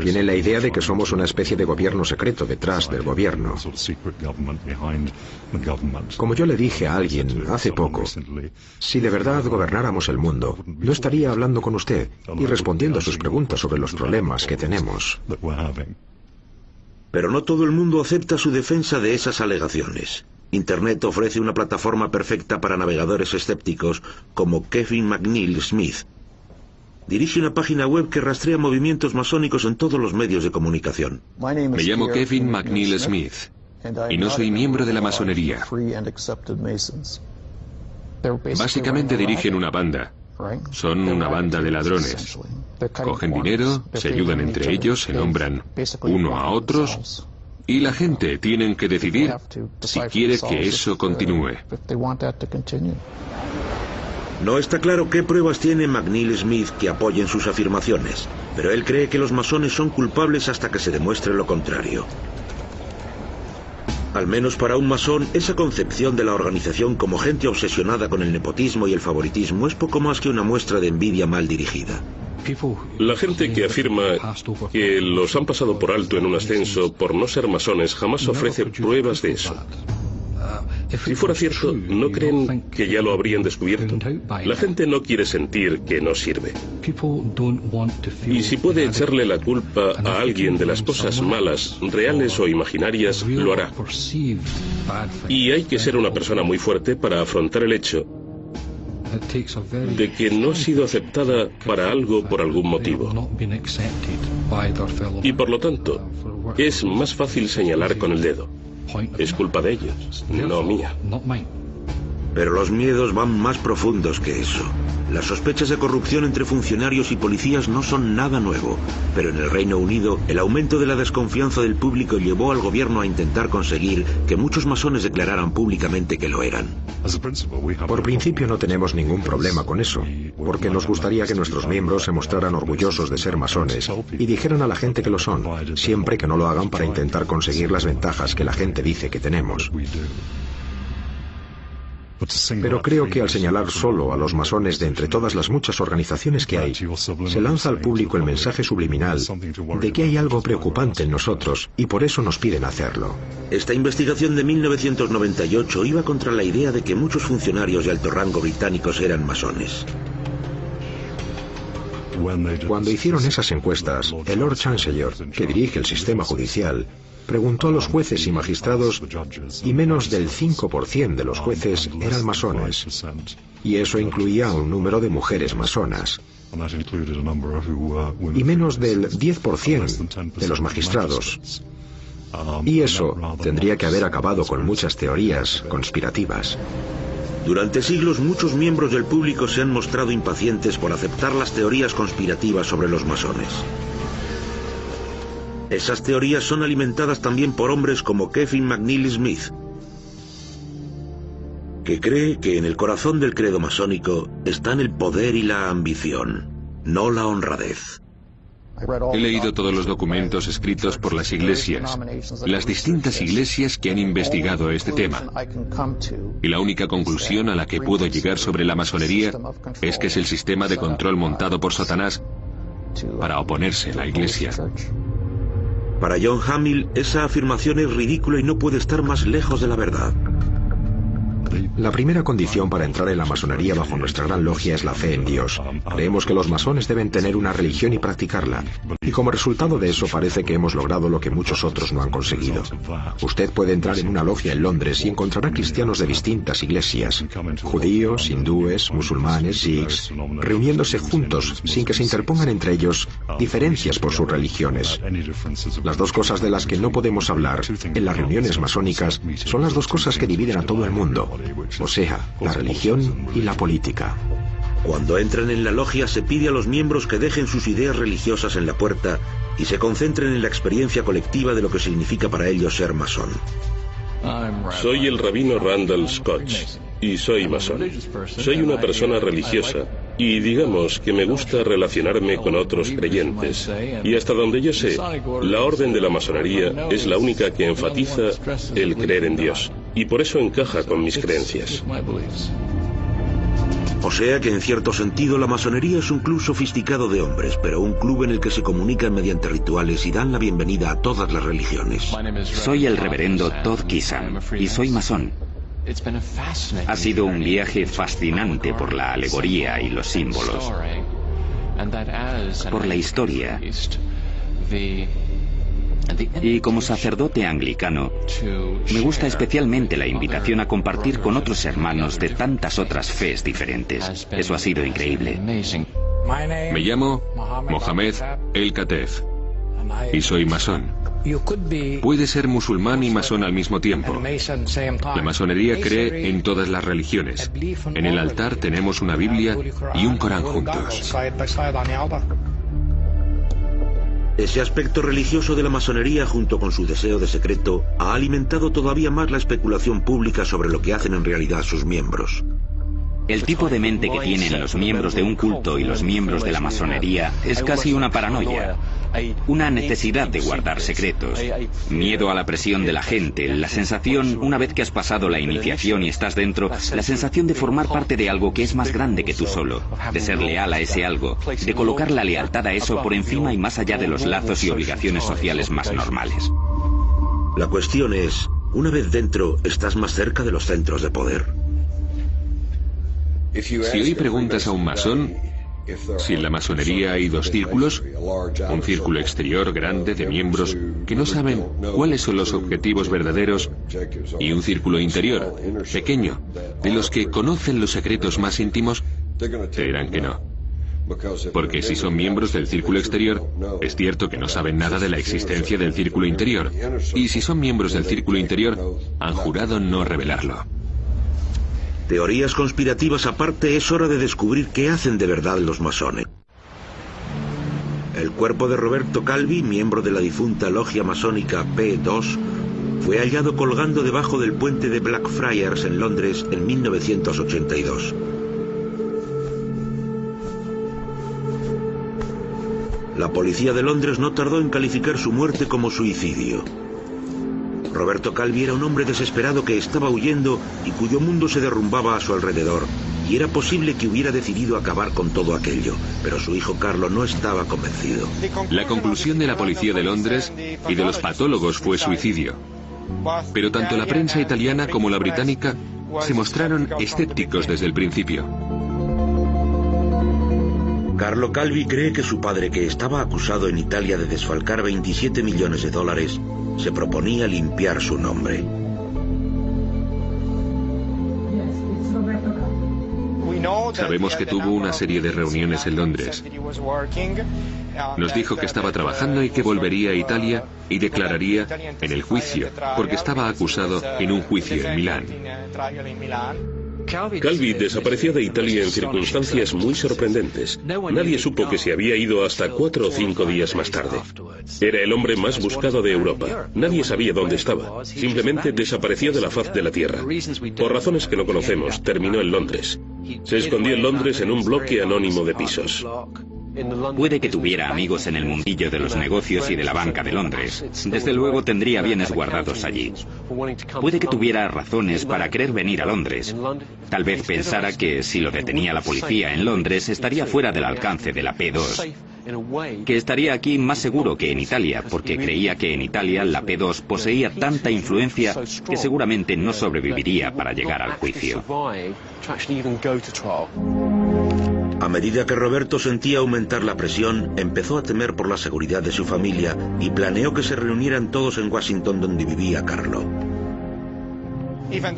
Speaker 4: Tienen la idea de que somos una especie de gobierno secreto detrás del gobierno. Como yo le dije a alguien hace poco, si de verdad gobernáramos el mundo, no estaría hablando con usted y respondiendo a sus preguntas sobre los problemas que tenemos.
Speaker 1: Pero no todo el mundo acepta su defensa de esas alegaciones. Internet ofrece una plataforma perfecta para navegadores escépticos como Kevin McNeil Smith. Dirige una página web que rastrea movimientos masónicos en todos los medios de comunicación.
Speaker 5: Me llamo Kevin McNeil Smith y no soy miembro de la masonería. Básicamente dirigen una banda. Son una banda de ladrones. Cogen dinero, se ayudan entre ellos, se nombran uno a otros, y la gente tiene que decidir si quiere que eso continúe.
Speaker 1: No está claro qué pruebas tiene McNeil Smith que apoyen sus afirmaciones, pero él cree que los masones son culpables hasta que se demuestre lo contrario. Al menos para un masón, esa concepción de la organización como gente obsesionada con el nepotismo y el favoritismo es poco más que una muestra de envidia mal dirigida.
Speaker 2: La gente que afirma que los han pasado por alto en un ascenso por no ser masones jamás ofrece pruebas de eso. Si fuera cierto, ¿no creen que ya lo habrían descubierto? La gente no quiere sentir que no sirve. Y si puede echarle la culpa a alguien de las cosas malas, reales o imaginarias, lo hará. Y hay que ser una persona muy fuerte para afrontar el hecho de que no ha sido aceptada para algo por algún motivo. Y por lo tanto, es más fácil señalar con el dedo. Es culpa de ellos, no mía.
Speaker 1: Pero los miedos van más profundos que eso. Las sospechas de corrupción entre funcionarios y policías no son nada nuevo, pero en el Reino Unido el aumento de la desconfianza del público llevó al gobierno a intentar conseguir que muchos masones declararan públicamente que lo eran.
Speaker 4: Por principio no tenemos ningún problema con eso, porque nos gustaría que nuestros miembros se mostraran orgullosos de ser masones y dijeran a la gente que lo son, siempre que no lo hagan para intentar conseguir las ventajas que la gente dice que tenemos. Pero creo que al señalar solo a los masones de entre todas las muchas organizaciones que hay, se lanza al público el mensaje subliminal de que hay algo preocupante en nosotros y por eso nos piden hacerlo.
Speaker 1: Esta investigación de 1998 iba contra la idea de que muchos funcionarios de alto rango británicos eran masones.
Speaker 4: Cuando hicieron esas encuestas, el Lord Chancellor, que dirige el sistema judicial, preguntó a los jueces y magistrados y menos del 5% de los jueces eran masones. Y eso incluía a un número de mujeres masonas. Y menos del 10% de los magistrados. Y eso tendría que haber acabado con muchas teorías conspirativas.
Speaker 1: Durante siglos muchos miembros del público se han mostrado impacientes por aceptar las teorías conspirativas sobre los masones. Esas teorías son alimentadas también por hombres como Kevin McNeil Smith, que cree que en el corazón del credo masónico están el poder y la ambición, no la honradez.
Speaker 5: He leído todos los documentos escritos por las iglesias, las distintas iglesias que han investigado este tema. Y la única conclusión a la que puedo llegar sobre la masonería es que es el sistema de control montado por Satanás para oponerse a la Iglesia.
Speaker 1: Para John Hamill, esa afirmación es ridícula y no puede estar más lejos de la verdad.
Speaker 4: La primera condición para entrar en la masonería bajo nuestra gran logia es la fe en Dios. Creemos que los masones deben tener una religión y practicarla. Y como resultado de eso parece que hemos logrado lo que muchos otros no han conseguido. Usted puede entrar en una logia en Londres y encontrará cristianos de distintas iglesias, judíos, hindúes, musulmanes, sikhs, reuniéndose juntos sin que se interpongan entre ellos diferencias por sus religiones. Las dos cosas de las que no podemos hablar en las reuniones masónicas son las dos cosas que dividen a todo el mundo. O sea, la religión y la política.
Speaker 1: Cuando entran en la logia se pide a los miembros que dejen sus ideas religiosas en la puerta y se concentren en la experiencia colectiva de lo que significa para ellos ser masón.
Speaker 2: Soy el rabino Randall Scotch y soy masón. Soy una persona religiosa y digamos que me gusta relacionarme con otros creyentes. Y hasta donde yo sé, la orden de la masonería es la única que enfatiza el creer en Dios. Y por eso encaja con mis creencias.
Speaker 1: O sea que en cierto sentido la masonería es un club sofisticado de hombres, pero un club en el que se comunican mediante rituales y dan la bienvenida a todas las religiones.
Speaker 3: Soy el reverendo Todd Kissam y soy masón. Ha sido un viaje fascinante por la alegoría y los símbolos, por la historia. Y como sacerdote anglicano, me gusta especialmente la invitación a compartir con otros hermanos de tantas otras fes diferentes. Eso ha sido increíble.
Speaker 5: Me llamo Mohamed El Katef y soy masón. Puede ser musulmán y masón al mismo tiempo. La masonería cree en todas las religiones. En el altar tenemos una Biblia y un Corán juntos.
Speaker 1: Ese aspecto religioso de la masonería, junto con su deseo de secreto, ha alimentado todavía más la especulación pública sobre lo que hacen en realidad sus miembros.
Speaker 3: El tipo de mente que tienen los miembros de un culto y los miembros de la masonería es casi una paranoia, una necesidad de guardar secretos, miedo a la presión de la gente, la sensación, una vez que has pasado la iniciación y estás dentro, la sensación de formar parte de algo que es más grande que tú solo, de ser leal a ese algo, de colocar la lealtad a eso por encima y más allá de los lazos y obligaciones sociales más normales.
Speaker 1: La cuestión es, una vez dentro, ¿estás más cerca de los centros de poder?
Speaker 5: Si hoy preguntas a un masón si en la masonería hay dos círculos, un círculo exterior grande de miembros que no saben cuáles son los objetivos verdaderos y un círculo interior, pequeño, de los que conocen los secretos más íntimos, te dirán que no. Porque si son miembros del círculo exterior, es cierto que no saben nada de la existencia del círculo interior. Y si son miembros del círculo interior, han jurado no revelarlo.
Speaker 1: Teorías conspirativas aparte, es hora de descubrir qué hacen de verdad los masones. El cuerpo de Roberto Calvi, miembro de la difunta logia masónica P2, fue hallado colgando debajo del puente de Blackfriars en Londres en 1982. La policía de Londres no tardó en calificar su muerte como suicidio. Roberto Calvi era un hombre desesperado que estaba huyendo y cuyo mundo se derrumbaba a su alrededor, y era posible que hubiera decidido acabar con todo aquello, pero su hijo Carlo no estaba convencido.
Speaker 5: La conclusión de la policía de Londres y de los patólogos fue suicidio. Pero tanto la prensa italiana como la británica se mostraron escépticos desde el principio.
Speaker 1: Carlo Calvi cree que su padre, que estaba acusado en Italia de desfalcar 27 millones de dólares, se proponía limpiar su nombre.
Speaker 5: Sabemos que tuvo una serie de reuniones en Londres. Nos dijo que estaba trabajando y que volvería a Italia y declararía en el juicio, porque estaba acusado en un juicio en Milán.
Speaker 2: Calvi desapareció de Italia en circunstancias muy sorprendentes. Nadie supo que se había ido hasta 4 o 5 días más tarde. Era el hombre más buscado de Europa. Nadie sabía dónde estaba. Simplemente desapareció de la faz de la tierra. Por razones que no conocemos, terminó en Londres. Se escondió en Londres en un bloque anónimo de pisos.
Speaker 3: Puede que tuviera amigos en el mundillo de los negocios y de la banca de Londres. Desde luego tendría bienes guardados allí. Puede que tuviera razones para querer venir a Londres. Tal vez pensara que si lo detenía la policía en Londres estaría fuera del alcance de la P2. que estaría aquí más seguro que en Italia, porque creía que en Italia la P2 poseía tanta influencia que seguramente no sobreviviría para llegar al juicio.
Speaker 1: A medida que Roberto sentía aumentar la presión, empezó a temer por la seguridad de su familia y planeó que se reunieran todos en Washington, donde vivía Carlo.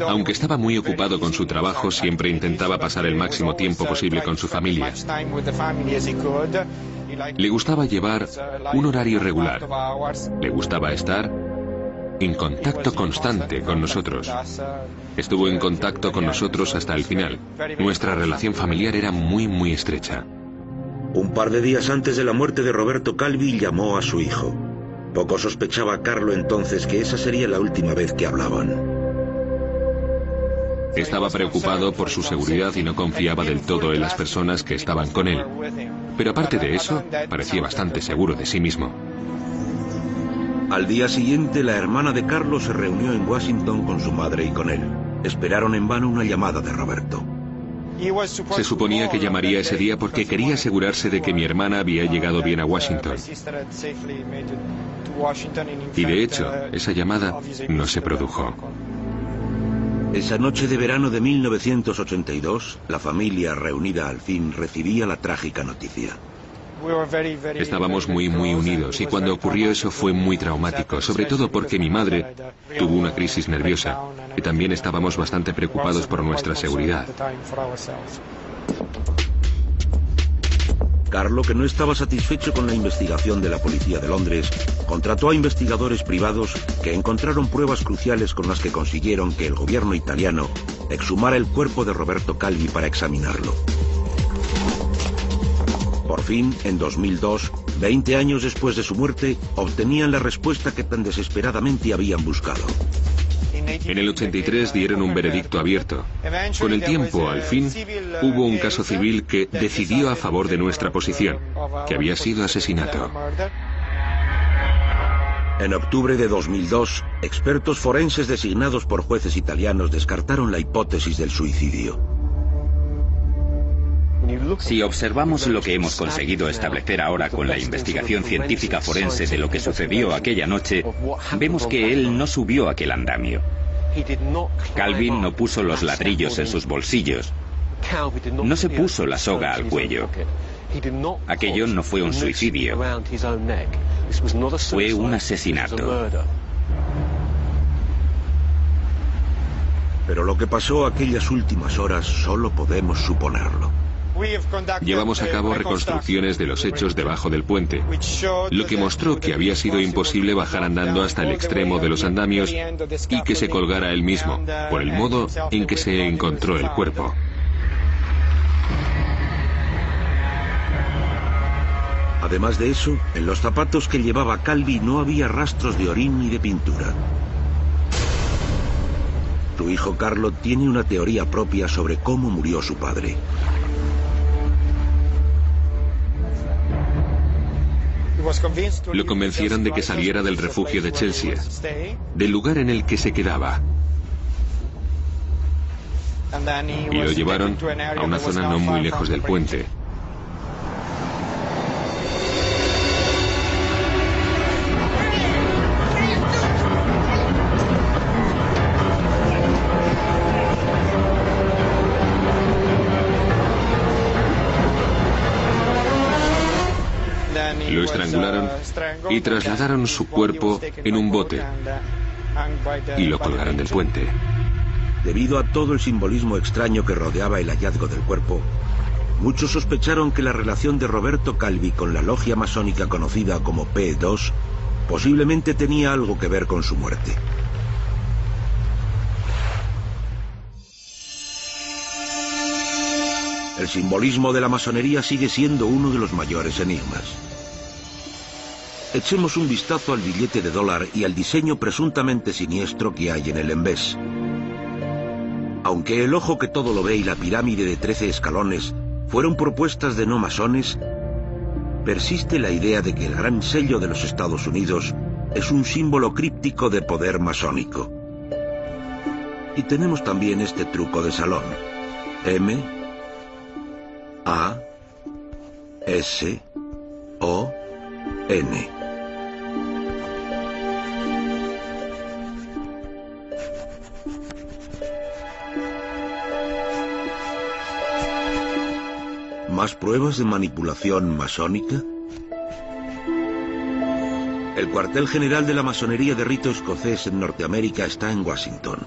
Speaker 5: Aunque estaba muy ocupado con su trabajo, siempre intentaba pasar el máximo tiempo posible con su familia. Le gustaba llevar un horario regular. Le gustaba estar en contacto constante con nosotros. Estuvo en contacto con nosotros hasta el final. Nuestra relación familiar era muy estrecha.
Speaker 1: Un par de días antes de la muerte de Roberto Calvi llamó a su hijo. Poco sospechaba Carlo entonces que esa sería la última vez que hablaban.
Speaker 5: Estaba preocupado por su seguridad y no confiaba del todo en las personas que estaban con él. Pero aparte de eso, parecía bastante seguro de sí mismo.
Speaker 1: Al día siguiente, la hermana de Carlo se reunió en Washington con su madre y con él. Esperaron en vano una llamada de Roberto.
Speaker 5: Se suponía que llamaría ese día porque quería asegurarse de que mi hermana había llegado bien a Washington. Y de hecho, esa llamada no se produjo.
Speaker 1: Esa noche de verano de 1982, la familia reunida al fin recibía la trágica noticia.
Speaker 5: Estábamos muy unidos y cuando ocurrió eso fue muy traumático, sobre todo porque mi madre tuvo una crisis nerviosa y también estábamos bastante preocupados por nuestra seguridad.
Speaker 1: Carlo, que no estaba satisfecho con la investigación de la policía de Londres, contrató a investigadores privados que encontraron pruebas cruciales con las que consiguieron que el gobierno italiano exhumara el cuerpo de Roberto Calvi para examinarlo. Por fin, en 2002, 20 años después de su muerte, obtenían la respuesta que tan desesperadamente habían buscado.
Speaker 5: En el 83 dieron un veredicto abierto. Con el tiempo, al fin, hubo un caso civil que decidió a favor de nuestra posición, que había sido asesinato.
Speaker 1: En octubre de 2002, expertos forenses designados por jueces italianos descartaron la hipótesis del suicidio.
Speaker 3: Si observamos lo que hemos conseguido establecer ahora con la investigación científica forense de lo que sucedió aquella noche, vemos que él no subió aquel andamio. Calvi no puso los ladrillos en sus bolsillos. No se puso la soga al cuello. Aquello no fue un suicidio. Fue un asesinato.
Speaker 1: Pero lo que pasó aquellas últimas horas solo podemos suponerlo.
Speaker 5: Llevamos a cabo reconstrucciones de los hechos debajo del puente, lo que mostró que había sido imposible bajar andando hasta el extremo de los andamios y que se colgara él mismo, por el modo en que se encontró el cuerpo.
Speaker 1: Además de eso, en los zapatos que llevaba Calvi no había rastros de orín ni de pintura. Su hijo Carlo tiene una teoría propia sobre cómo murió su padre.
Speaker 5: Lo convencieron de que saliera del refugio de Chelsea, del lugar en el que se quedaba. Y lo llevaron a una zona no muy lejos del puente. Lo estrangularon y trasladaron su cuerpo en un bote y lo colgaron del puente.
Speaker 1: Debido a todo el simbolismo extraño que rodeaba el hallazgo del cuerpo, muchos sospecharon que la relación de Roberto Calvi con la logia masónica conocida como P2 posiblemente tenía algo que ver con su muerte. El simbolismo de la masonería sigue siendo uno de los mayores enigmas. Echemos un vistazo al billete de dólar y al diseño presuntamente siniestro que hay en el embés. Aunque el ojo que todo lo ve y la pirámide de 13 escalones fueron propuestas de no masones, persiste la idea de que el gran sello de los Estados Unidos es un símbolo críptico de poder masónico. Y tenemos también este truco de salón. M, A, S, O-N. ¿Más pruebas de manipulación masónica? El cuartel general de la masonería de rito escocés en Norteamérica está en Washington.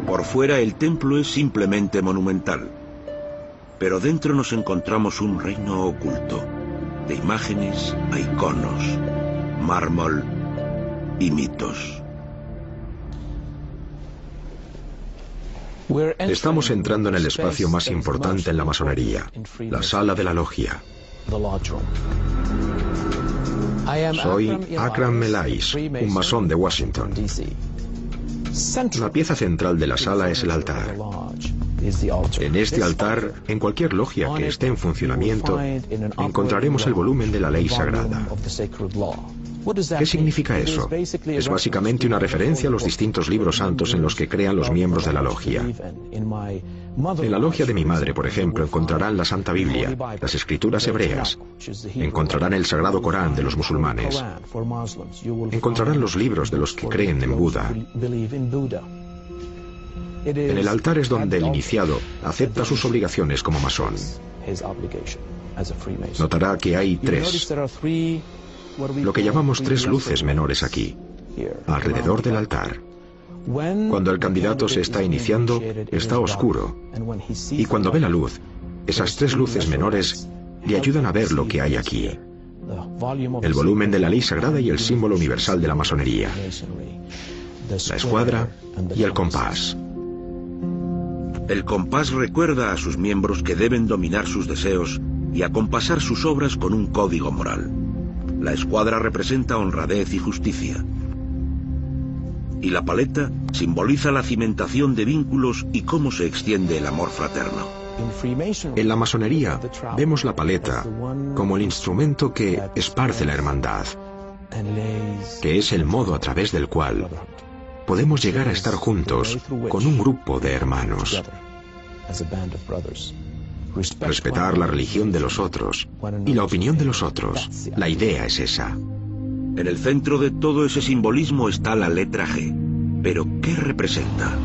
Speaker 1: Por fuera el templo es simplemente monumental, pero dentro nos encontramos un reino oculto, de imágenes a iconos, mármol y mitos.
Speaker 4: Estamos entrando en el espacio más importante en la masonería, la sala de la logia. Soy Akram Melais, un masón de Washington. La pieza central de la sala es el altar. En este altar, en cualquier logia que esté en funcionamiento, encontraremos el volumen de la ley sagrada. ¿Qué significa eso? Es básicamente una referencia a los distintos libros santos en los que crean los miembros de la logia. En la logia de mi madre, por ejemplo, encontrarán la Santa Biblia, las escrituras hebreas, encontrarán el Sagrado Corán de los musulmanes, encontrarán los libros de los que creen en Buda. En el altar es donde el iniciado acepta sus obligaciones como masón. Notará que hay tres, lo que llamamos tres luces menores aquí, alrededor del altar. Cuando el candidato se está iniciando, está oscuro, y cuando ve la luz, esas tres luces menores le ayudan a ver lo que hay aquí. El volumen de la ley sagrada y el símbolo universal de la masonería, la escuadra y el compás.
Speaker 1: El compás recuerda a sus miembros que deben dominar sus deseos y acompasar sus obras con un código moral. La escuadra representa honradez y justicia. Y la paleta simboliza la cimentación de vínculos y cómo se extiende el amor fraterno.
Speaker 4: En la masonería vemos la paleta como el instrumento que esparce la hermandad, que es el modo a través del cual podemos llegar a estar juntos con un grupo de hermanos. Respetar la religión de los otros y la opinión de los otros. La idea es esa.
Speaker 1: En el centro de todo ese simbolismo está la letra G. ¿Pero qué representa?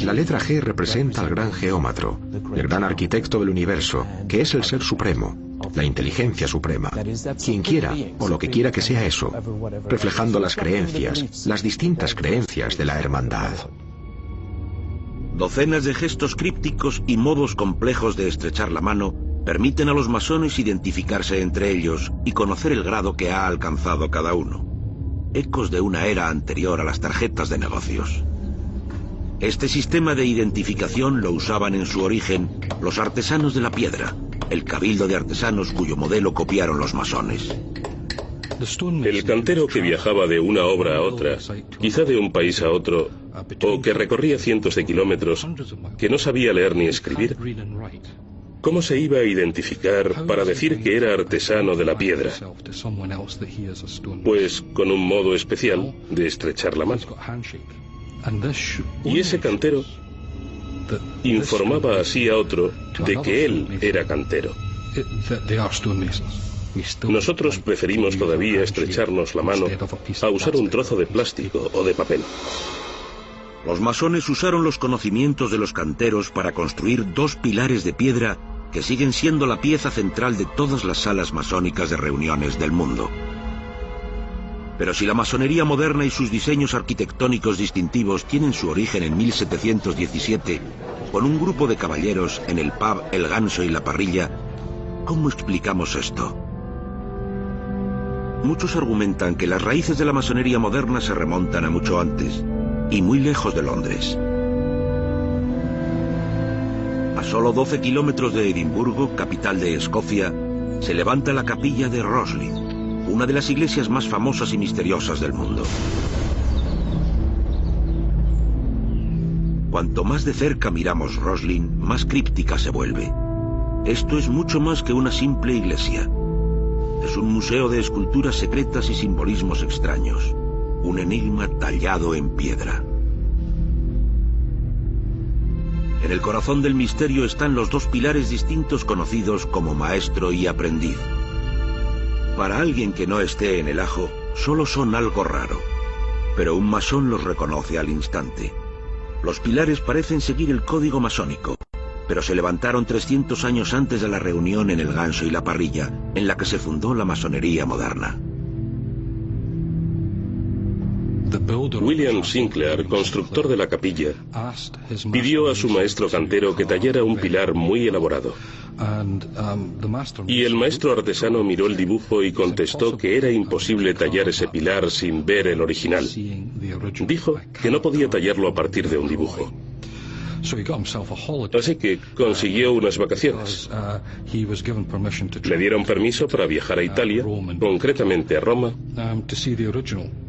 Speaker 4: La letra G representa al gran geómatro, el gran arquitecto del universo, que es el Ser Supremo, la inteligencia suprema, quien quiera o lo que quiera que sea eso, reflejando las creencias, las distintas creencias de la hermandad.
Speaker 1: Docenas de gestos crípticos y modos complejos de estrechar la mano permiten a los masones identificarse entre ellos y conocer el grado que ha alcanzado cada uno. Ecos de una era anterior a las tarjetas de negocios. Este sistema de identificación lo usaban en su origen los artesanos de la piedra, el cabildo de artesanos cuyo modelo copiaron los masones.
Speaker 2: El cantero que viajaba de una obra a otra, quizá de un país a otro, o que recorría cientos de kilómetros, que no sabía leer ni escribir, ¿cómo se iba a identificar para decir que era artesano de la piedra? Pues con un modo especial de estrechar la mano. Y ese cantero informaba así a otro de que él era cantero. Nosotros preferimos todavía estrecharnos la mano a usar un trozo de plástico o de papel.
Speaker 1: Los masones usaron los conocimientos de los canteros para construir dos pilares de piedra que siguen siendo la pieza central de todas las salas masónicas de reuniones del mundo. Pero si la masonería moderna y sus diseños arquitectónicos distintivos tienen su origen en 1717, con un grupo de caballeros en el pub El Ganso y la Parrilla, ¿cómo explicamos esto? Muchos argumentan que las raíces de la masonería moderna se remontan a mucho antes, y muy lejos de Londres. A solo 12 kilómetros de Edimburgo, capital de Escocia, se levanta la capilla de Roslin, una de las iglesias más famosas y misteriosas del mundo. Cuanto más de cerca miramos Roslin, más críptica se vuelve. Esto es mucho más que una simple iglesia. Es un museo de esculturas secretas y simbolismos extraños. Un enigma tallado en piedra. En el corazón del misterio están los dos pilares distintos conocidos como maestro y aprendiz. Para alguien que no esté en el ajo, solo son algo raro, pero un masón los reconoce al instante. Los pilares parecen seguir el código masónico, pero se levantaron 300 años antes de la reunión en el ganso y la parrilla, en la que se fundó la masonería moderna.
Speaker 2: William Sinclair, constructor de la capilla, pidió a su maestro cantero que tallara un pilar muy elaborado. Y el maestro artesano miró el dibujo y contestó que era imposible tallar ese pilar sin ver el original. Dijo que no podía tallarlo a partir de un dibujo. Así que consiguió unas vacaciones. Le dieron permiso para viajar a Italia, concretamente a Roma,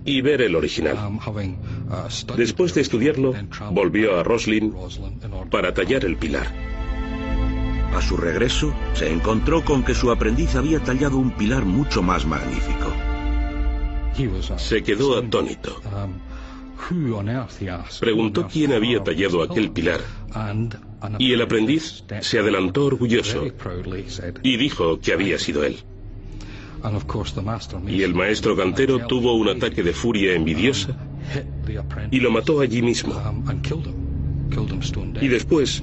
Speaker 2: y ver el original. Después de estudiarlo, volvió a Roslin para tallar el pilar.
Speaker 1: A su regreso, se encontró con que su aprendiz había tallado un pilar mucho más magnífico.
Speaker 2: Se quedó atónito. Preguntó quién había tallado aquel pilar, y el aprendiz se adelantó orgulloso y dijo que había sido él. Y el maestro cantero tuvo un ataque de furia envidiosa y lo mató allí mismo. Y después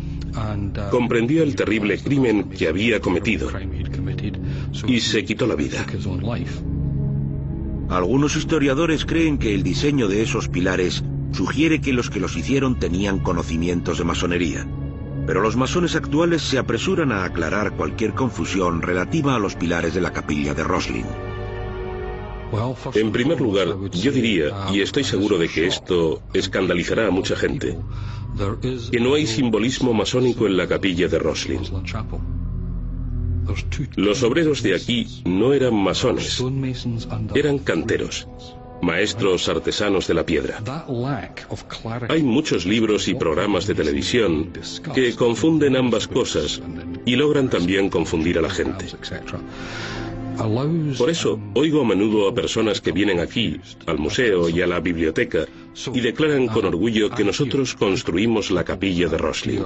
Speaker 2: comprendió el terrible crimen que había cometido y se quitó la vida.
Speaker 1: Algunos historiadores creen que el diseño de esos pilares sugiere que los hicieron tenían conocimientos de masonería. Pero los masones actuales se apresuran a aclarar cualquier confusión relativa a los pilares de la capilla de Roslin.
Speaker 2: En primer lugar, yo diría, y estoy seguro de que esto escandalizará a mucha gente, que no hay simbolismo masónico en la capilla de Roslin. Los obreros de aquí no eran masones, eran canteros, maestros artesanos de la piedra. Hay muchos libros y programas de televisión que confunden ambas cosas y logran también confundir a la gente. Por eso, oigo a menudo a personas que vienen aquí, al museo y a la biblioteca, y declaran con orgullo que nosotros construimos la capilla de Roslin.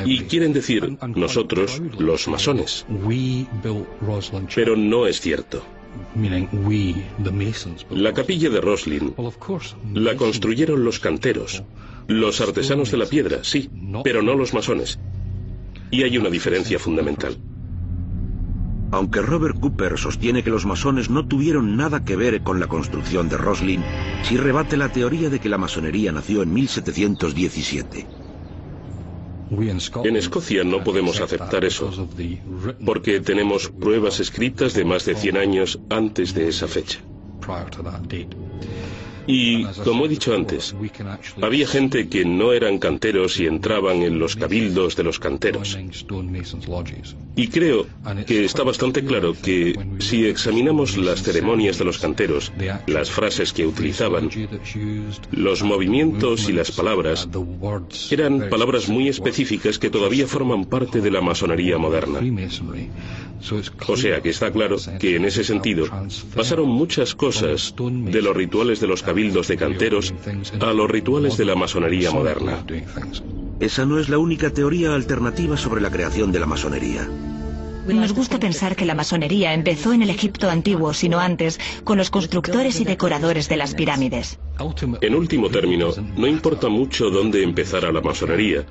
Speaker 2: Y quieren decir, nosotros, los masones. Pero no es cierto. La capilla de Roslin la construyeron los canteros, los artesanos de la piedra, sí, pero no los masones. Y hay una diferencia fundamental.
Speaker 1: Aunque Robert Cooper sostiene que los masones no tuvieron nada que ver con la construcción de Roslin, sí rebate la teoría de que la masonería nació en 1717.
Speaker 2: En Escocia no podemos aceptar eso, porque tenemos pruebas escritas de más de 100 años antes de esa fecha. Y, como he dicho antes, había gente que no eran canteros y entraban en los cabildos de los canteros. Y creo que está bastante claro que, si examinamos las ceremonias de los canteros, las frases que utilizaban, los movimientos y las palabras, eran palabras muy específicas que todavía forman parte de la masonería moderna. O sea que está claro que, en ese sentido, pasaron muchas cosas de los rituales de los cabildos de canteros a los rituales de la masonería moderna.
Speaker 1: Esa no es la única teoría alternativa sobre la creación de la masonería.
Speaker 6: Nos gusta pensar que la masonería empezó en el Egipto antiguo, sino antes, con los constructores y decoradores de las pirámides.
Speaker 2: En último término, no importa mucho dónde empezara la masonería,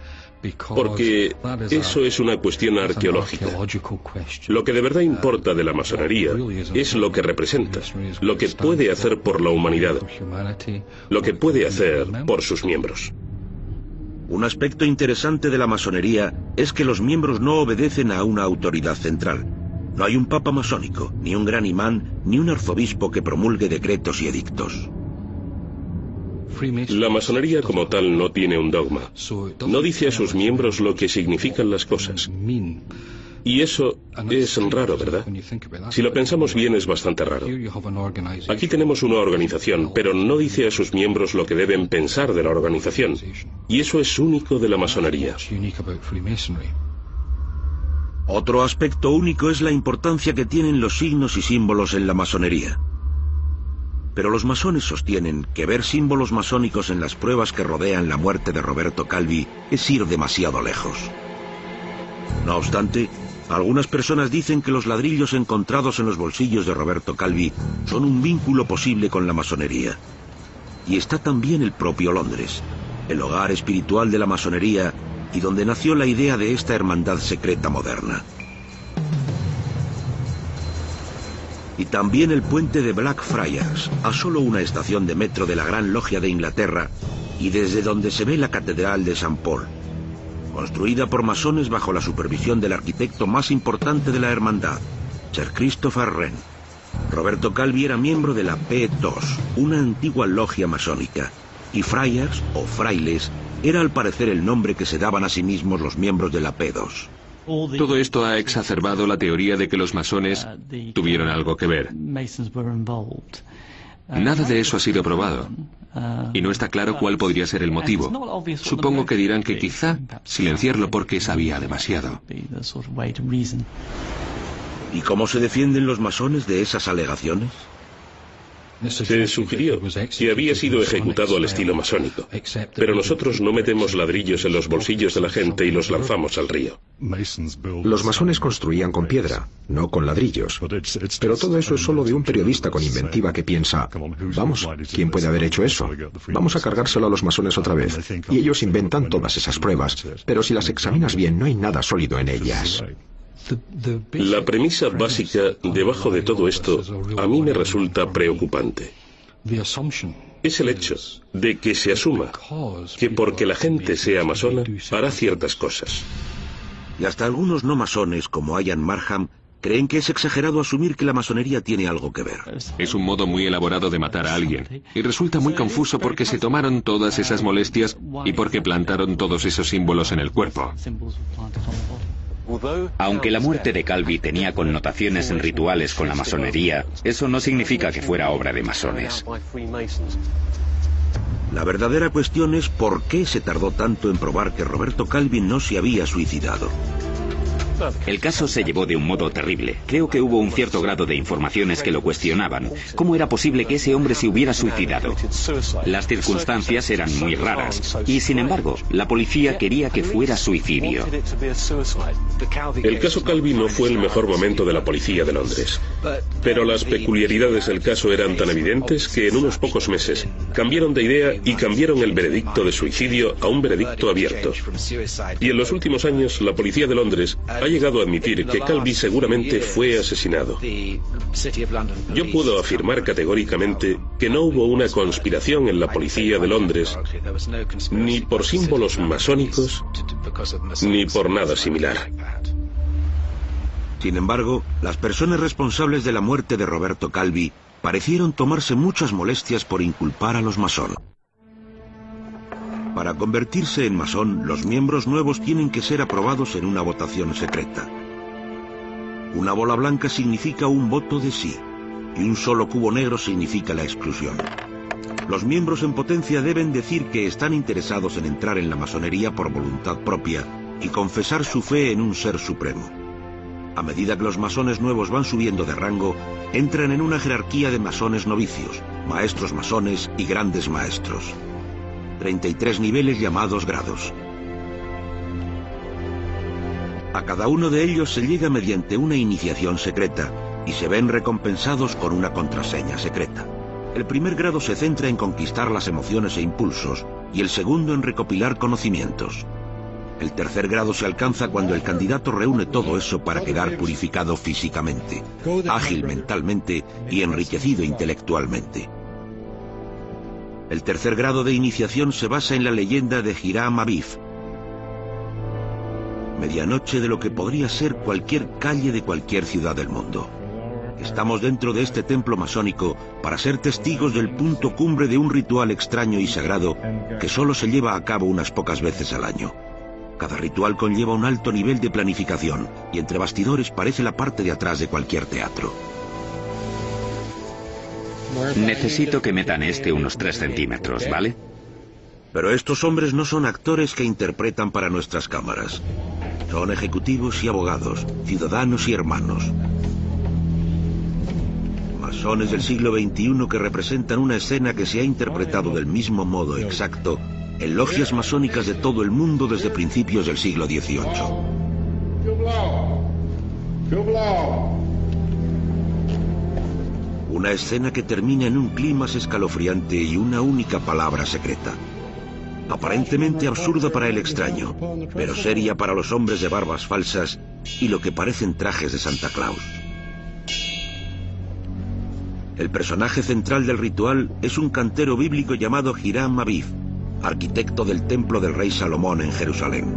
Speaker 2: porque eso es una cuestión arqueológica. Lo que de verdad importa de la masonería es lo que representa, lo que puede hacer por la humanidad, lo que puede hacer por sus miembros.
Speaker 1: Un aspecto interesante de la masonería es que los miembros no obedecen a una autoridad central. No hay un papa masónico, ni un gran imán, ni un arzobispo que promulgue decretos y edictos.
Speaker 2: La masonería como tal no tiene un dogma. No dice a sus miembros lo que significan las cosas. Y eso es raro, ¿verdad? Si lo pensamos bien, es bastante raro. Aquí tenemos una organización, pero no dice a sus miembros lo que deben pensar de la organización. Y eso es único de la masonería.
Speaker 1: Otro aspecto único es la importancia que tienen los signos y símbolos en la masonería. Pero los masones sostienen que ver símbolos masónicos en las pruebas que rodean la muerte de Roberto Calvi es ir demasiado lejos. No obstante, algunas personas dicen que los ladrillos encontrados en los bolsillos de Roberto Calvi son un vínculo posible con la masonería. Y está también el propio Londres, el hogar espiritual de la masonería y donde nació la idea de esta hermandad secreta moderna. Y también el puente de Blackfriars, a solo una estación de metro de la Gran Logia de Inglaterra y desde donde se ve la Catedral de St. Paul, construida por masones bajo la supervisión del arquitecto más importante de la hermandad, Sir Christopher Wren. Roberto Calvi era miembro de la P2, una antigua logia masónica, y Friars, o frailes, era al parecer el nombre que se daban a sí mismos los miembros de la P2.
Speaker 5: Todo esto ha exacerbado la teoría de que los masones tuvieron algo que ver. Nada de eso ha sido probado. Y no está claro cuál podría ser el motivo. Supongo que dirán que quizá silenciarlo porque sabía demasiado.
Speaker 1: ¿Y cómo se defienden los masones de esas alegaciones?
Speaker 2: Se sugirió que había sido ejecutado al estilo masónico, pero nosotros no metemos ladrillos en los bolsillos de la gente y los lanzamos al río.
Speaker 4: Los masones construían con piedra, no con ladrillos. Pero todo eso es solo de un periodista con inventiva que piensa, vamos, ¿quién puede haber hecho eso? Vamos a cargárselo a los masones otra vez. Y ellos inventan todas esas pruebas, pero si las examinas bien no hay nada sólido en ellas.
Speaker 2: La premisa básica debajo de todo esto a mí me resulta preocupante. Es el hecho de que se asuma que porque la gente sea masona hará ciertas cosas.
Speaker 1: Y hasta algunos no masones, como Ian Markham, creen que es exagerado asumir que la masonería tiene algo que ver.
Speaker 5: Es un modo muy elaborado de matar a alguien. Y resulta muy confuso porque se tomaron todas esas molestias y porque plantaron todos esos símbolos en el cuerpo.
Speaker 3: Aunque la muerte de Calvi tenía connotaciones rituales con la masonería, eso no significa que fuera obra de masones.
Speaker 1: La verdadera cuestión es por qué se tardó tanto en probar que Roberto Calvi no se había suicidado.
Speaker 3: El caso se llevó de un modo terrible. Creo que hubo un cierto grado de informaciones que lo cuestionaban. ¿Cómo era posible que ese hombre se hubiera suicidado? Las circunstancias eran muy raras. Y sin embargo, la policía quería que fuera suicidio.
Speaker 2: El caso Calvi no fue el mejor momento de la policía de Londres. Pero las peculiaridades del caso eran tan evidentes que en unos pocos meses cambiaron de idea y cambiaron el veredicto de suicidio a un veredicto abierto. Y en los últimos años, la policía de Londres ha llegado a admitir que Calvi seguramente fue asesinado. Yo puedo afirmar categóricamente que no hubo una conspiración en la policía de Londres, ni por símbolos masónicos, ni por nada similar.
Speaker 1: Sin embargo, las personas responsables de la muerte de Roberto Calvi parecieron tomarse muchas molestias por inculpar a los masones. Para convertirse en masón, los miembros nuevos tienen que ser aprobados en una votación secreta. Una bola blanca significa un voto de sí, y un solo cubo negro significa la exclusión. Los miembros en potencia deben decir que están interesados en entrar en la masonería por voluntad propia y confesar su fe en un ser supremo. A medida que los masones nuevos van subiendo de rango, entran en una jerarquía de masones novicios, maestros masones y grandes maestros. 33 niveles llamados grados. A cada uno de ellos se llega mediante una iniciación secreta y se ven recompensados con una contraseña secreta. El primer grado se centra en conquistar las emociones e impulsos y el segundo en recopilar conocimientos. El tercer grado se alcanza cuando el candidato reúne todo eso para quedar purificado físicamente, ágil mentalmente y enriquecido intelectualmente. El tercer grado de iniciación se basa en la leyenda de Hiram Abiff, medianoche de lo que podría ser cualquier calle de cualquier ciudad del mundo. Estamos dentro de este templo masónico para ser testigos del punto cumbre de un ritual extraño y sagrado que solo se lleva a cabo unas pocas veces al año. Cada ritual conlleva un alto nivel de planificación y entre bastidores parece la parte de atrás de cualquier teatro.
Speaker 3: Necesito que metan unos 3 centímetros, ¿vale?
Speaker 1: Pero estos hombres no son actores que interpretan para nuestras cámaras. Son ejecutivos y abogados, ciudadanos y hermanos. Masones del siglo XXI que representan una escena que se ha interpretado del mismo modo exacto en logias masónicas de todo el mundo desde principios del siglo XVIII. Una escena que termina en un clímax escalofriante y una única palabra secreta. Aparentemente absurda para el extraño, pero seria para los hombres de barbas falsas y lo que parecen trajes de Santa Claus. El personaje central del ritual es un cantero bíblico llamado Hiram Aviv, arquitecto del templo del rey Salomón en Jerusalén.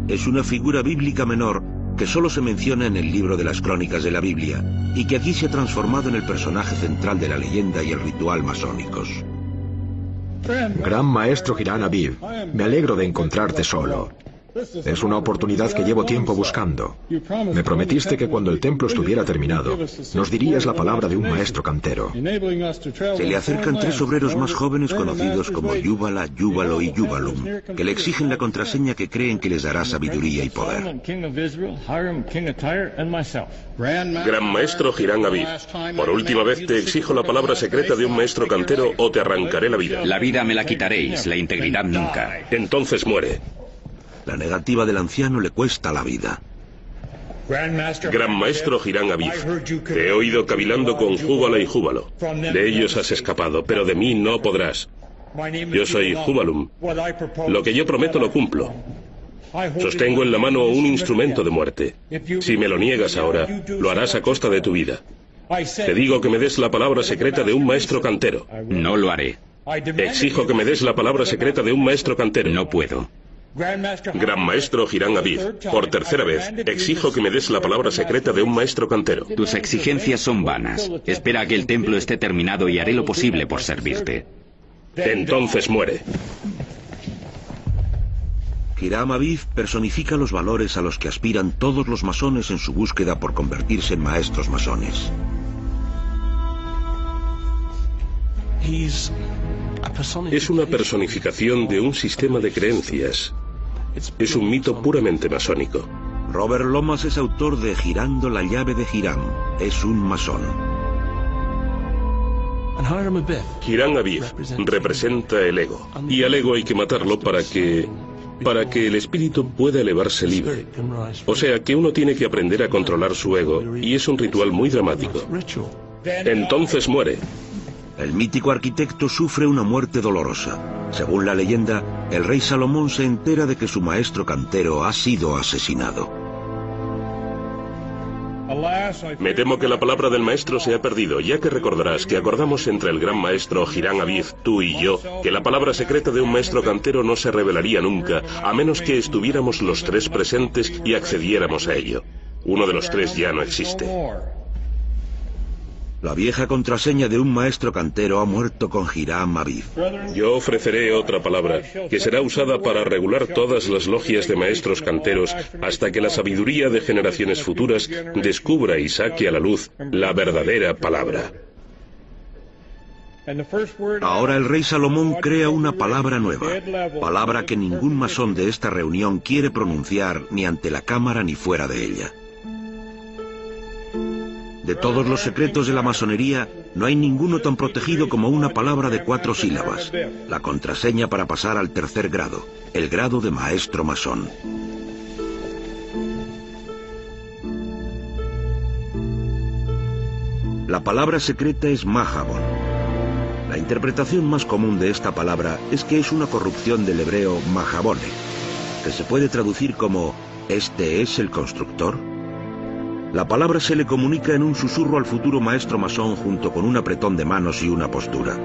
Speaker 1: Es una figura bíblica menor que solo se menciona en el libro de las crónicas de la Biblia y que aquí se ha transformado en el personaje central de la leyenda y el ritual masónicos.
Speaker 4: Gran maestro Hiram Aviv, me alegro de encontrarte solo. Es una oportunidad que llevo tiempo buscando. Me prometiste que cuando el templo estuviera terminado, nos dirías la palabra de un maestro cantero.
Speaker 1: Se le acercan 3 obreros más jóvenes conocidos como Yúbala, Yúbalo y Yúbalum, que le exigen la contraseña que creen que les dará sabiduría y poder.
Speaker 2: Gran maestro Hiram Aviv, por última vez te exijo la palabra secreta de un maestro cantero o te arrancaré la vida.
Speaker 3: La vida me la quitaréis, la integridad nunca.
Speaker 2: Entonces muere.
Speaker 1: La negativa del anciano le cuesta la vida.
Speaker 2: Gran maestro Hiram Aviv, te he oído cavilando con Júbala y Júbalo. De ellos has escapado, pero de mí no podrás. Yo soy Júbalum. Lo que yo prometo lo cumplo. Sostengo en la mano un instrumento de muerte. Si me lo niegas ahora, lo harás a costa de tu vida. Te digo que me des la palabra secreta de un maestro cantero.
Speaker 3: No lo haré.
Speaker 2: Exijo que me des la palabra secreta de un maestro cantero.
Speaker 3: No puedo.
Speaker 2: Gran maestro Hiram Aviv, por tercera vez, exijo que me des la palabra secreta de un maestro cantero.
Speaker 3: Tus exigencias son vanas. Espera a que el templo esté terminado y haré lo posible por servirte.
Speaker 2: Entonces muere.
Speaker 1: Hiram Aviv personifica los valores a los que aspiran todos los masones en su búsqueda por convertirse en maestros masones.
Speaker 2: Es una personificación de un sistema de creencias. Es un mito puramente masónico.
Speaker 1: Robert Lomas es autor de Girando la llave de Hiram. Es un masón.
Speaker 2: Hiram Aviv representa el ego. Y al ego hay que matarlo para que el espíritu pueda elevarse libre. O sea que uno tiene que aprender a controlar su ego. Y es un ritual muy dramático. Entonces muere.
Speaker 1: El mítico arquitecto sufre una muerte dolorosa. Según la leyenda, el rey Salomón se entera de que su maestro cantero ha sido asesinado.
Speaker 2: Me temo que la palabra del maestro se ha perdido, ya que recordarás que acordamos entre el gran maestro Hiram Aviv, tú y yo, que la palabra secreta de un maestro cantero no se revelaría nunca, a menos que estuviéramos los 3 presentes y accediéramos a ello. Uno de los 3 ya no existe.
Speaker 1: La vieja contraseña de un maestro cantero ha muerto con Hiram Aviv.
Speaker 2: Yo ofreceré otra palabra, que será usada para regular todas las logias de maestros canteros hasta que la sabiduría de generaciones futuras descubra y saque a la luz la verdadera palabra.
Speaker 1: Ahora el rey Salomón crea una palabra nueva, palabra que ningún masón de esta reunión quiere pronunciar ni ante la cámara ni fuera de ella. De todos los secretos de la masonería, no hay ninguno tan protegido como una palabra de 4 sílabas, la contraseña para pasar al 3er grado, el grado de maestro masón. La palabra secreta es Mahabon. La interpretación más común de esta palabra es que es una corrupción del hebreo Mahabone, que se puede traducir como ¿este es el constructor? La palabra se le comunica en un susurro al futuro maestro masón junto con un apretón de manos y una postura.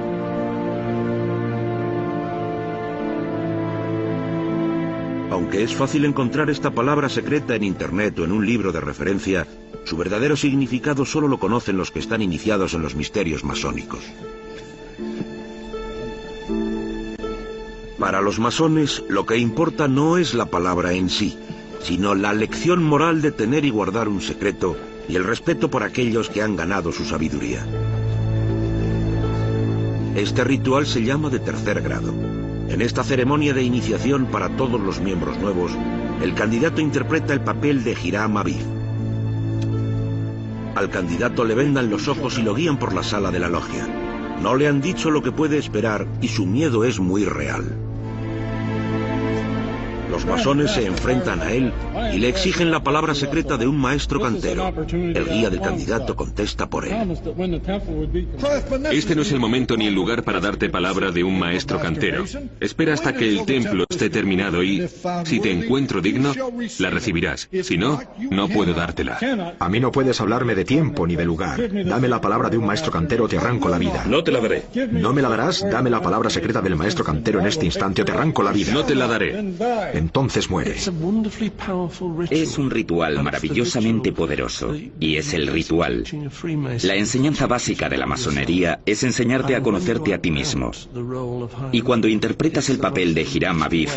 Speaker 1: Aunque es fácil encontrar esta palabra secreta en internet o en un libro de referencia, su verdadero significado solo lo conocen los que están iniciados en los misterios masónicos. Para los masones, lo que importa no es la palabra en sí, sino la lección moral de tener y guardar un secreto y el respeto por aquellos que han ganado su sabiduría. Este ritual se llama de 3er grado. En esta ceremonia de iniciación para todos los miembros nuevos, el candidato interpreta el papel de Hiram Aviv. Al candidato le vendan los ojos y lo guían por la sala de la logia. No le han dicho lo que puede esperar y su miedo es muy real. Los masones se enfrentan a él y le exigen la palabra secreta de un maestro cantero. El guía del candidato contesta por él.
Speaker 5: Este no es el momento ni el lugar para darte palabra de un maestro cantero. Espera hasta que el templo esté terminado y, si te encuentro digno, la recibirás. Si no, no puedo dártela.
Speaker 4: A mí no puedes hablarme de tiempo ni de lugar. Dame la palabra de un maestro cantero o te arranco la vida.
Speaker 2: No te la daré.
Speaker 4: ¿No me la darás? Dame la palabra secreta del maestro cantero en este instante o te arranco la vida.
Speaker 5: No te la daré.
Speaker 4: Entonces muere.
Speaker 3: Es un ritual maravillosamente poderoso, y es el ritual. La enseñanza básica de la masonería es enseñarte a conocerte a ti mismo. Y cuando interpretas el papel de Hiram Aviv,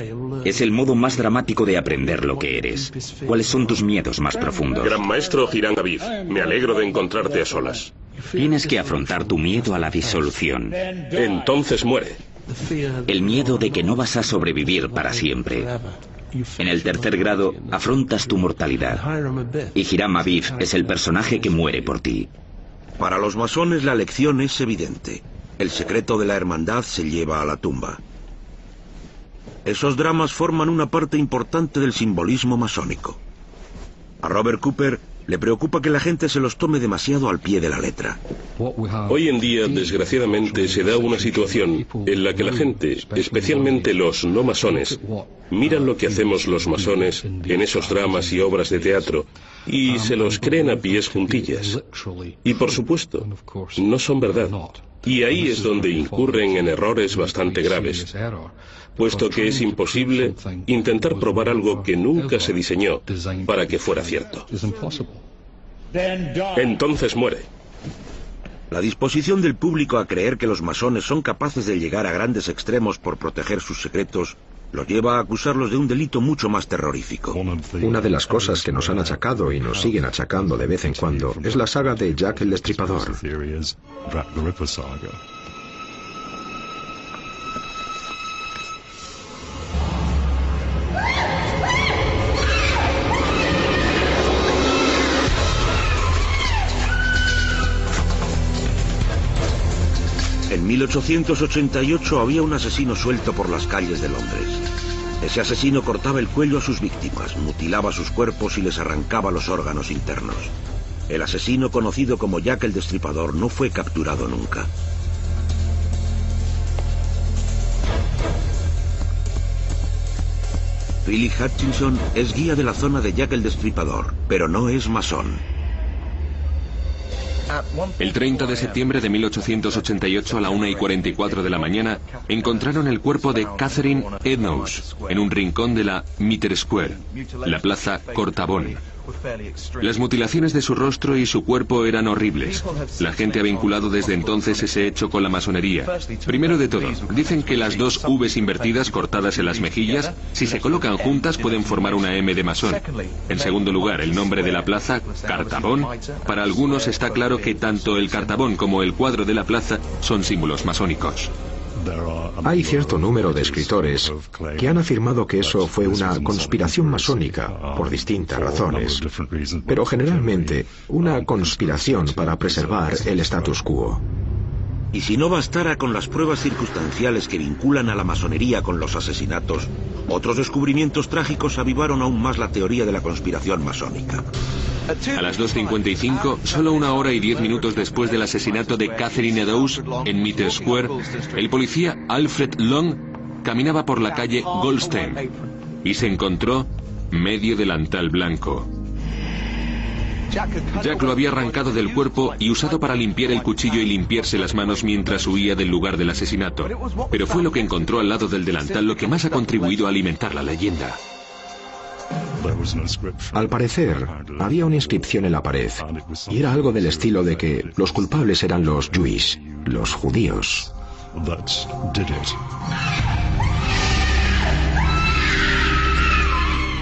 Speaker 3: es el modo más dramático de aprender lo que eres. ¿Cuáles son tus miedos más profundos?
Speaker 2: Gran maestro Hiram Aviv, me alegro de encontrarte a solas.
Speaker 3: Tienes que afrontar tu miedo a la disolución.
Speaker 2: Entonces muere.
Speaker 3: El miedo de que no vas a sobrevivir para siempre. En el tercer grado, afrontas tu mortalidad. Y Hiram Aviv es el personaje que muere por ti.
Speaker 1: Para los masones la lección es evidente. El secreto de la hermandad se lleva a la tumba. Esos dramas forman una parte importante del simbolismo masónico. A Robert Cooper le preocupa que la gente se los tome demasiado al pie de la letra.
Speaker 2: Hoy en día, desgraciadamente, se da una situación en la que la gente, especialmente los no masones, miran lo que hacemos los masones en esos dramas y obras de teatro y se los creen a pies juntillas. Y por supuesto, no son verdad. Y ahí es donde incurren en errores bastante graves, puesto que es imposible intentar probar algo que nunca se diseñó para que fuera cierto. Entonces muere.
Speaker 1: La disposición del público a creer que los masones son capaces de llegar a grandes extremos por proteger sus secretos los lleva a acusarlos de un delito mucho más terrorífico.
Speaker 4: Una de las cosas que nos han achacado y nos siguen achacando de vez en cuando es la saga de Jack el Destripador.
Speaker 1: En 1888 había un asesino suelto por las calles de Londres. Ese asesino cortaba el cuello a sus víctimas, mutilaba sus cuerpos y les arrancaba los órganos internos. El asesino conocido como Jack el Destripador no fue capturado nunca. Philip Hutchinson es guía de la zona de Jack el Destripador, pero no es masón.
Speaker 5: El 30 de septiembre de 1888 a la 1:44 de la mañana encontraron el cuerpo de Catherine Eddowes en un rincón de la Mitre Square, la plaza Cortabón. Las mutilaciones de su rostro y su cuerpo eran horribles. La gente ha vinculado desde entonces ese hecho con la masonería. Primero de todo, dicen que las dos V's invertidas cortadas en las mejillas, si se colocan juntas, pueden formar una M de masón. En segundo lugar, el nombre de la plaza, Cartabón. Para algunos está claro que tanto el Cartabón como el cuadro de la plaza son símbolos masónicos.
Speaker 4: Hay cierto número de escritores que han afirmado que eso fue una conspiración masónica por distintas razones, pero generalmente una conspiración para preservar el status quo.
Speaker 1: Y si no bastara con las pruebas circunstanciales que vinculan a la masonería con los asesinatos, otros descubrimientos trágicos avivaron aún más la teoría de la conspiración masónica.
Speaker 5: A las 2:55, solo 1 hora y 10 minutos después del asesinato de Catherine Eddowes en Mitre Square, el policía Alfred Long caminaba por la calle Goldstein y se encontró medio delantal blanco. Jack lo había arrancado del cuerpo y usado para limpiar el cuchillo y limpiarse las manos mientras huía del lugar del asesinato. Pero fue lo que encontró al lado del delantal lo que más ha contribuido a alimentar la leyenda.
Speaker 4: Al parecer, había una inscripción en la pared, y era algo del estilo de que los culpables eran los Jewish, los judíos.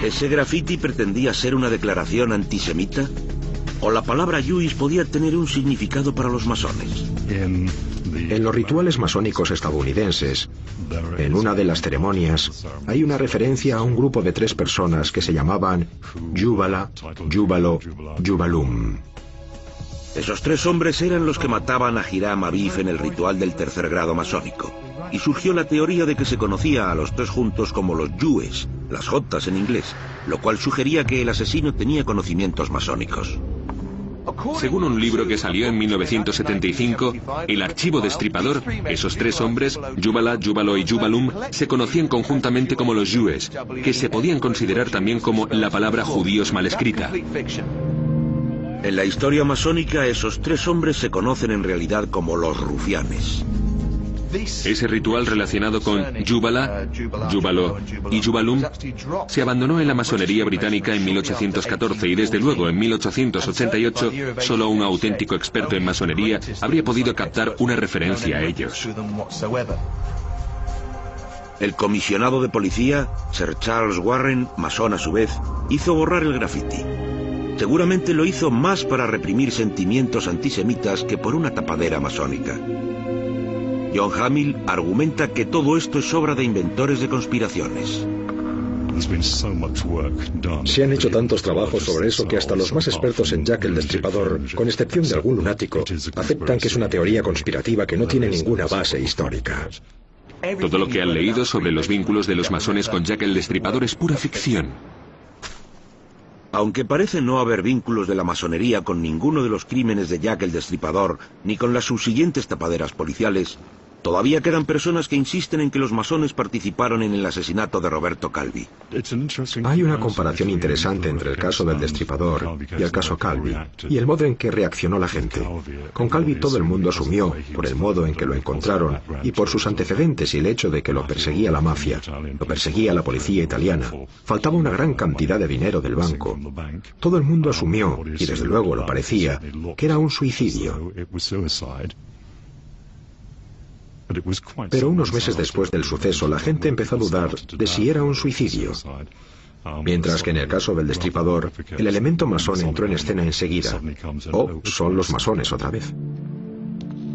Speaker 1: ¿Ese graffiti pretendía ser una declaración antisemita? ¿O la palabra Jewish podía tener un significado para los masones?
Speaker 4: En los rituales masónicos estadounidenses, en una de las ceremonias, hay una referencia a un grupo de 3 personas que se llamaban Jubala, Júbalo, Jubalum.
Speaker 1: Esos 3 hombres eran los que mataban a Hiram Abif en el ritual del tercer grado masónico. Y surgió la teoría de que se conocía a los 3 juntos como los Yues, las Jotas en inglés, lo cual sugería que el asesino tenía conocimientos masónicos.
Speaker 5: Según un libro que salió en 1975, El Archivo Destripador, esos 3 hombres, Jubala, Jubalo y Jubalum, se conocían conjuntamente como los Yues, que se podían considerar también como la palabra judíos mal escrita.
Speaker 1: En la historia masónica, esos 3 hombres se conocen en realidad como los rufianes.
Speaker 5: Ese ritual relacionado con Jubala, Jubalo y Jubalum se abandonó en la masonería británica en 1814 y desde luego en 1888 solo un auténtico experto en masonería habría podido captar una referencia a ellos.
Speaker 1: El comisionado de policía, Sir Charles Warren, masón a su vez, hizo borrar el graffiti. Seguramente lo hizo más para reprimir sentimientos antisemitas que por una tapadera masónica. John Hamill argumenta que todo esto es obra de inventores de conspiraciones.
Speaker 4: Se han hecho tantos trabajos sobre eso que hasta los más expertos en Jack el Destripador, con excepción de algún lunático, aceptan que es una teoría conspirativa que no tiene ninguna base histórica.
Speaker 5: Todo lo que han leído sobre los vínculos de los masones con Jack el Destripador es pura ficción.
Speaker 1: Aunque parece no haber vínculos de la masonería con ninguno de los crímenes de Jack el Destripador, ni con las subsiguientes tapaderas policiales, todavía quedan personas que insisten en que los masones participaron en el asesinato de Roberto Calvi.
Speaker 4: Hay una comparación interesante entre el caso del Destripador y el caso Calvi, y el modo en que reaccionó la gente. Con Calvi todo el mundo asumió, por el modo en que lo encontraron, y por sus antecedentes y el hecho de que lo perseguía la mafia, lo perseguía la policía italiana, faltaba una gran cantidad de dinero del banco. Todo el mundo asumió, y desde luego lo parecía, que era un suicidio. Pero unos meses después del suceso, la gente empezó a dudar de si era un suicidio. Mientras que en el caso del Destripador, el elemento masón entró en escena enseguida. ¿O son los masones otra vez?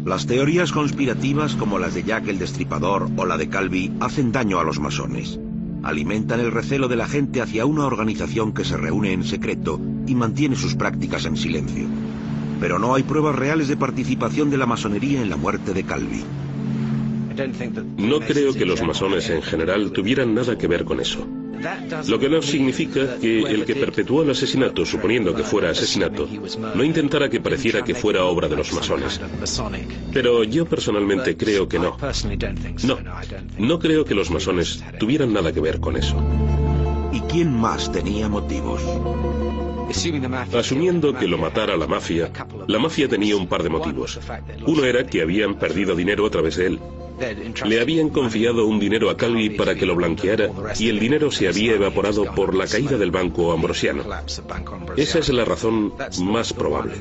Speaker 1: Las teorías conspirativas como las de Jack el Destripador o la de Calvi hacen daño a los masones. Alimentan el recelo de la gente hacia una organización que se reúne en secreto y mantiene sus prácticas en silencio. Pero no hay pruebas reales de participación de la masonería en la muerte de Calvi.
Speaker 2: No creo que los masones en general tuvieran nada que ver con eso. Lo que no significa que el que perpetuó el asesinato, suponiendo que fuera asesinato, no intentara que pareciera que fuera obra de los masones. Pero yo personalmente creo que no. No creo que los masones tuvieran nada que ver con eso.
Speaker 1: ¿Y quién más tenía motivos?
Speaker 2: Asumiendo que lo matara la mafia tenía un par de motivos. Uno era que habían perdido dinero a través de él. Le habían confiado un dinero a Calvi para que lo blanqueara y el dinero se había evaporado por la caída del Banco Ambrosiano. Esa es la razón más probable.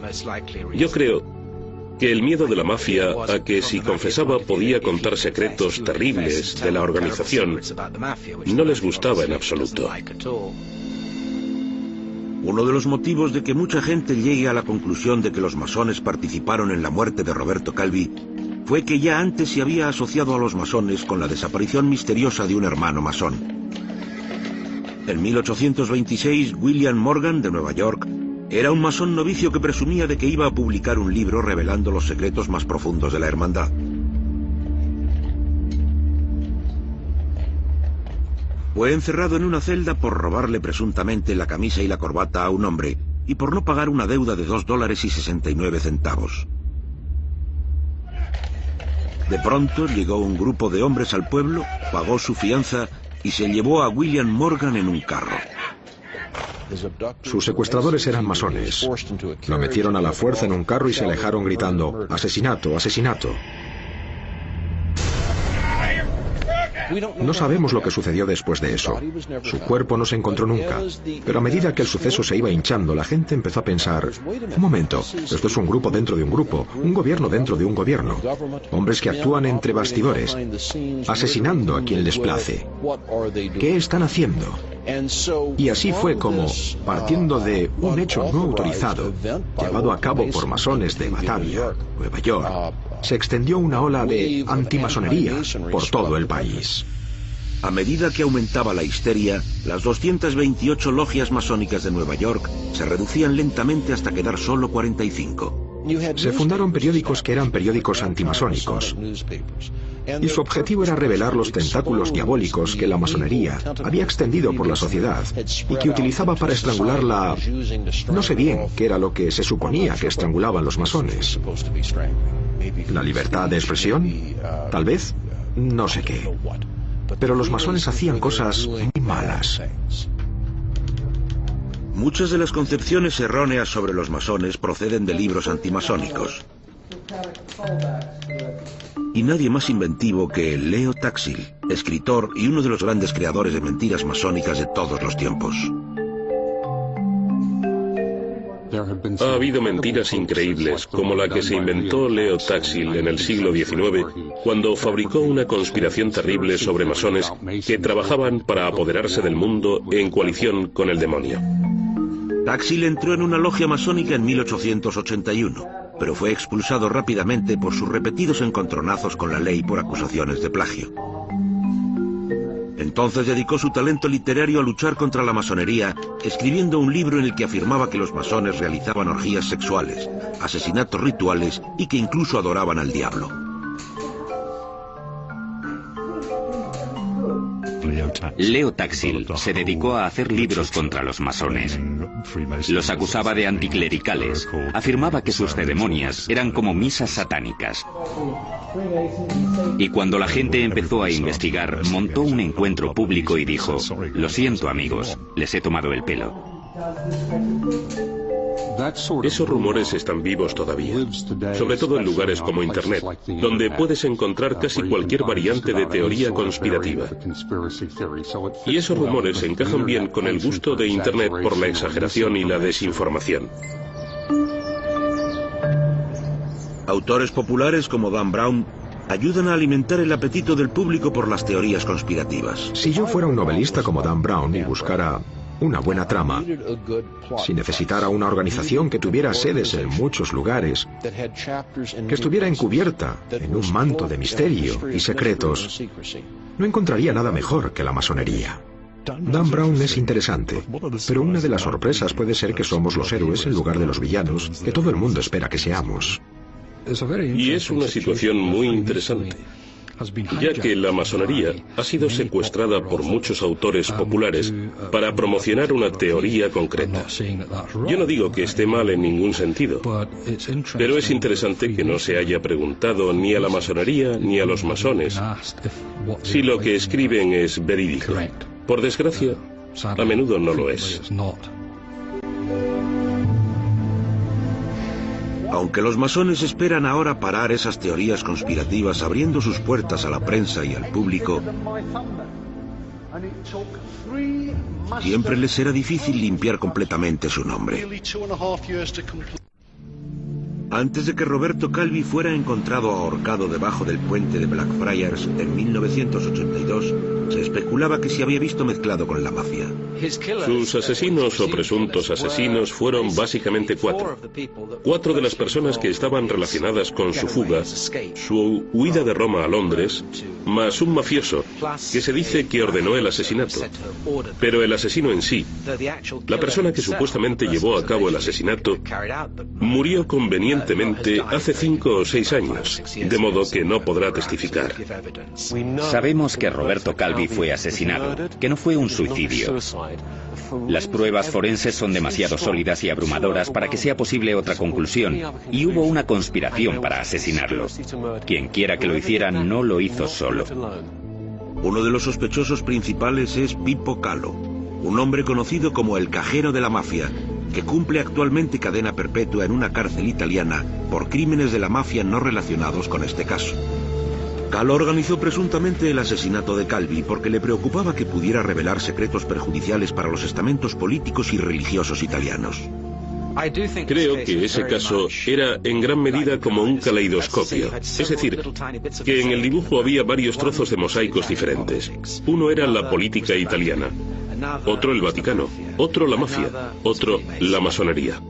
Speaker 2: Yo creo que el miedo de la mafia a que si confesaba podía contar secretos terribles de la organización no les gustaba en absoluto.
Speaker 1: Uno de los motivos de que mucha gente llegue a la conclusión de que los masones participaron en la muerte de Roberto Calvi fue que ya antes se había asociado a los masones con la desaparición misteriosa de un hermano masón. En 1826, William Morgan, de Nueva York, era un masón novicio que presumía de que iba a publicar un libro revelando los secretos más profundos de la hermandad. Fue encerrado en una celda por robarle presuntamente la camisa y la corbata a un hombre y por no pagar una deuda de $2.69. De pronto llegó un grupo de hombres al pueblo, pagó su fianza y se llevó a William Morgan en un carro.
Speaker 4: Sus secuestradores eran masones. Lo metieron a la fuerza en un carro y se alejaron gritando: «¡Asesinato, asesinato!». No sabemos lo que sucedió después de eso. Su cuerpo no se encontró nunca. Pero a medida que el suceso se iba hinchando, la gente empezó a pensar: un momento, esto es un grupo dentro de un grupo, un gobierno dentro de un gobierno. Hombres que actúan entre bastidores, asesinando a quien les place. ¿Qué están haciendo? Y así fue como, partiendo de un hecho no autorizado, llevado a cabo por masones de Batavia, Nueva York, se extendió una ola de antimasonería por todo el país.
Speaker 1: A medida que aumentaba la histeria, las 228 logias masónicas de Nueva York se reducían lentamente hasta quedar solo 45.
Speaker 4: Se fundaron periódicos que eran periódicos antimasónicos, y su objetivo era revelar los tentáculos diabólicos que la masonería había extendido por la sociedad y que utilizaba para estrangular la... No sé bien qué era lo que se suponía que estrangulaban los masones. ¿La libertad de expresión? Tal vez. No sé qué. Pero los masones hacían cosas muy malas.
Speaker 1: Muchas de las concepciones erróneas sobre los masones proceden de libros antimasónicos. Y nadie más inventivo que Leo Taxil, escritor y uno de los grandes creadores de mentiras masónicas de todos los tiempos.
Speaker 2: Ha habido mentiras increíbles, como la que se inventó Leo Taxil en el siglo XIX, cuando fabricó una conspiración terrible sobre masones que trabajaban para apoderarse del mundo en coalición con el demonio.
Speaker 1: Taxil entró en una logia masónica en 1881, pero fue expulsado rápidamente por sus repetidos encontronazos con la ley por acusaciones de plagio. Entonces dedicó su talento literario a luchar contra la masonería, escribiendo un libro en el que afirmaba que los masones realizaban orgías sexuales, asesinatos rituales y que incluso adoraban al diablo.
Speaker 3: Leo Taxil se dedicó a hacer libros contra los masones. Los acusaba de anticlericales. Afirmaba que sus ceremonias eran como misas satánicas. Y cuando la gente empezó a investigar, montó un encuentro público y dijo: lo siento, amigos, les he tomado el pelo.
Speaker 2: Esos rumores están vivos todavía, sobre todo en lugares como Internet, donde puedes encontrar casi cualquier variante de teoría conspirativa. Y esos rumores encajan bien con el gusto de Internet por la exageración y la desinformación.
Speaker 1: Autores populares como Dan Brown ayudan a alimentar el apetito del público por las teorías conspirativas.
Speaker 4: Si yo fuera un novelista como Dan Brown y buscara una buena trama, si necesitara una organización que tuviera sedes en muchos lugares, que estuviera encubierta en un manto de misterio y secretos, no encontraría nada mejor que la masonería. Dan Brown es interesante, pero una de las sorpresas puede ser que somos los héroes en lugar de los villanos que todo el mundo espera que seamos.
Speaker 2: Y es una situación muy interesante, ya que la masonería ha sido secuestrada por muchos autores populares para promocionar una teoría concreta. Yo no digo que esté mal en ningún sentido, pero es interesante que no se haya preguntado ni a la masonería ni a los masones si lo que escriben es verídico. Por desgracia, a menudo no lo es.
Speaker 1: Aunque los masones esperan ahora parar esas teorías conspirativas abriendo sus puertas a la prensa y al público, siempre les será difícil limpiar completamente su nombre. Antes de que Roberto Calvi fuera encontrado ahorcado debajo del puente de Blackfriars en 1982, se especulaba que se había visto mezclado con la mafia.
Speaker 2: Sus asesinos o presuntos asesinos fueron básicamente cuatro. Cuatro de las personas que estaban relacionadas con su fuga, su huida de Roma a Londres, más un mafioso que se dice que ordenó el asesinato. Pero el asesino en sí, la persona que supuestamente llevó a cabo el asesinato, murió convenientemente hace 5 o 6 años, de modo que no podrá testificar.
Speaker 3: Sabemos que Roberto Calvi fue asesinado, que no fue un suicidio. Las pruebas forenses son demasiado sólidas y abrumadoras para que sea posible otra conclusión, y hubo una conspiración para asesinarlo. Quien quiera que lo hiciera no lo hizo solo.
Speaker 1: Uno de los sospechosos principales es Pippo Calo, un hombre conocido como el cajero de la mafia, que cumple actualmente cadena perpetua en una cárcel italiana por crímenes de la mafia no relacionados con este caso. Calo organizó presuntamente el asesinato de Calvi porque le preocupaba que pudiera revelar secretos perjudiciales para los estamentos políticos y religiosos italianos.
Speaker 2: Creo que ese caso era en gran medida como un caleidoscopio, es decir, que en el dibujo había varios trozos de mosaicos diferentes. Uno era la política italiana, otro el Vaticano, otro la mafia, otro la masonería.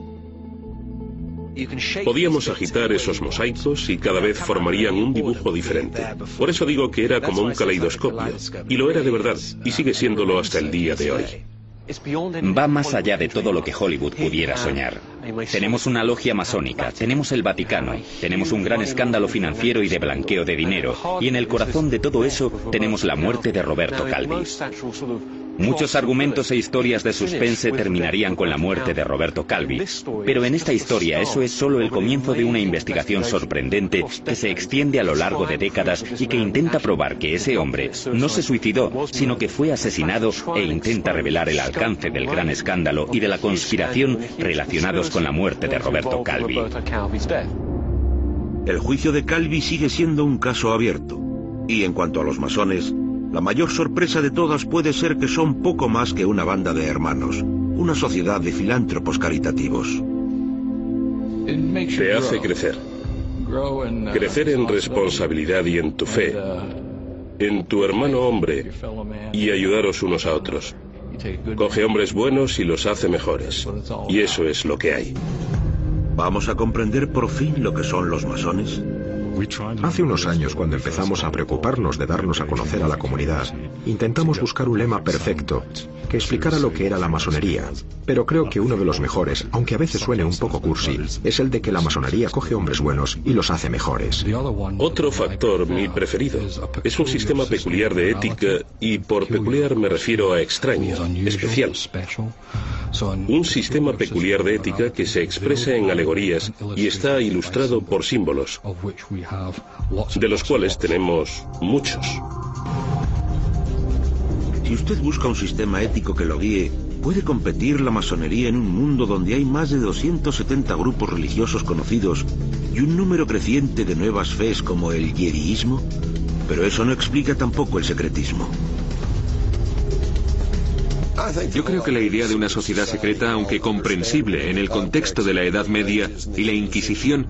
Speaker 2: Podíamos agitar esos mosaicos y cada vez formarían un dibujo diferente. Por eso digo que era como un caleidoscopio, y lo era de verdad, y sigue siéndolo hasta el día de hoy.
Speaker 3: Va más allá de todo lo que Hollywood pudiera soñar. Tenemos una logia masónica, tenemos el Vaticano, tenemos un gran escándalo financiero y de blanqueo de dinero, y en el corazón de todo eso tenemos la muerte de Roberto Calvi. Muchos argumentos e historias de suspense terminarían con la muerte de Roberto Calvi, pero en esta historia eso es solo el comienzo de una investigación sorprendente que se extiende a lo largo de décadas y que intenta probar que ese hombre no se suicidó, sino que fue asesinado e intenta revelar el alcance del gran escándalo y de la conspiración relacionados con la muerte de Roberto Calvi.
Speaker 1: El juicio de Calvi sigue siendo un caso abierto. Y en cuanto a los masones, la mayor sorpresa de todas puede ser que son poco más que una banda de hermanos, una sociedad de filántropos caritativos.
Speaker 2: Te hace crecer. Crecer en responsabilidad y en tu fe, en tu hermano hombre, y ayudaros unos a otros. Coge hombres buenos y los hace mejores. Y eso es lo que hay.
Speaker 1: ¿Vamos a comprender por fin lo que son los masones?
Speaker 4: Hace unos años, cuando empezamos a preocuparnos de darnos a conocer a la comunidad, intentamos buscar un lema perfecto que explicara lo que era la masonería. Pero creo que uno de los mejores, aunque a veces suene un poco cursi, es el de que la masonería coge hombres buenos y los hace mejores.
Speaker 2: Otro factor, mi preferido, es un sistema peculiar de ética, y por peculiar me refiero a extraño, especial. Un sistema peculiar de ética que se expresa en alegorías y está ilustrado por símbolos, de los cuales tenemos muchos.
Speaker 1: Si usted busca un sistema ético que lo guíe, ¿puede competir la masonería en un mundo donde hay más de 270 grupos religiosos conocidos y un número creciente de nuevas fees como el jediismo? Pero eso no explica tampoco el secretismo.
Speaker 5: Yo creo que la idea de una sociedad secreta, aunque comprensible en el contexto de la Edad Media y la Inquisición,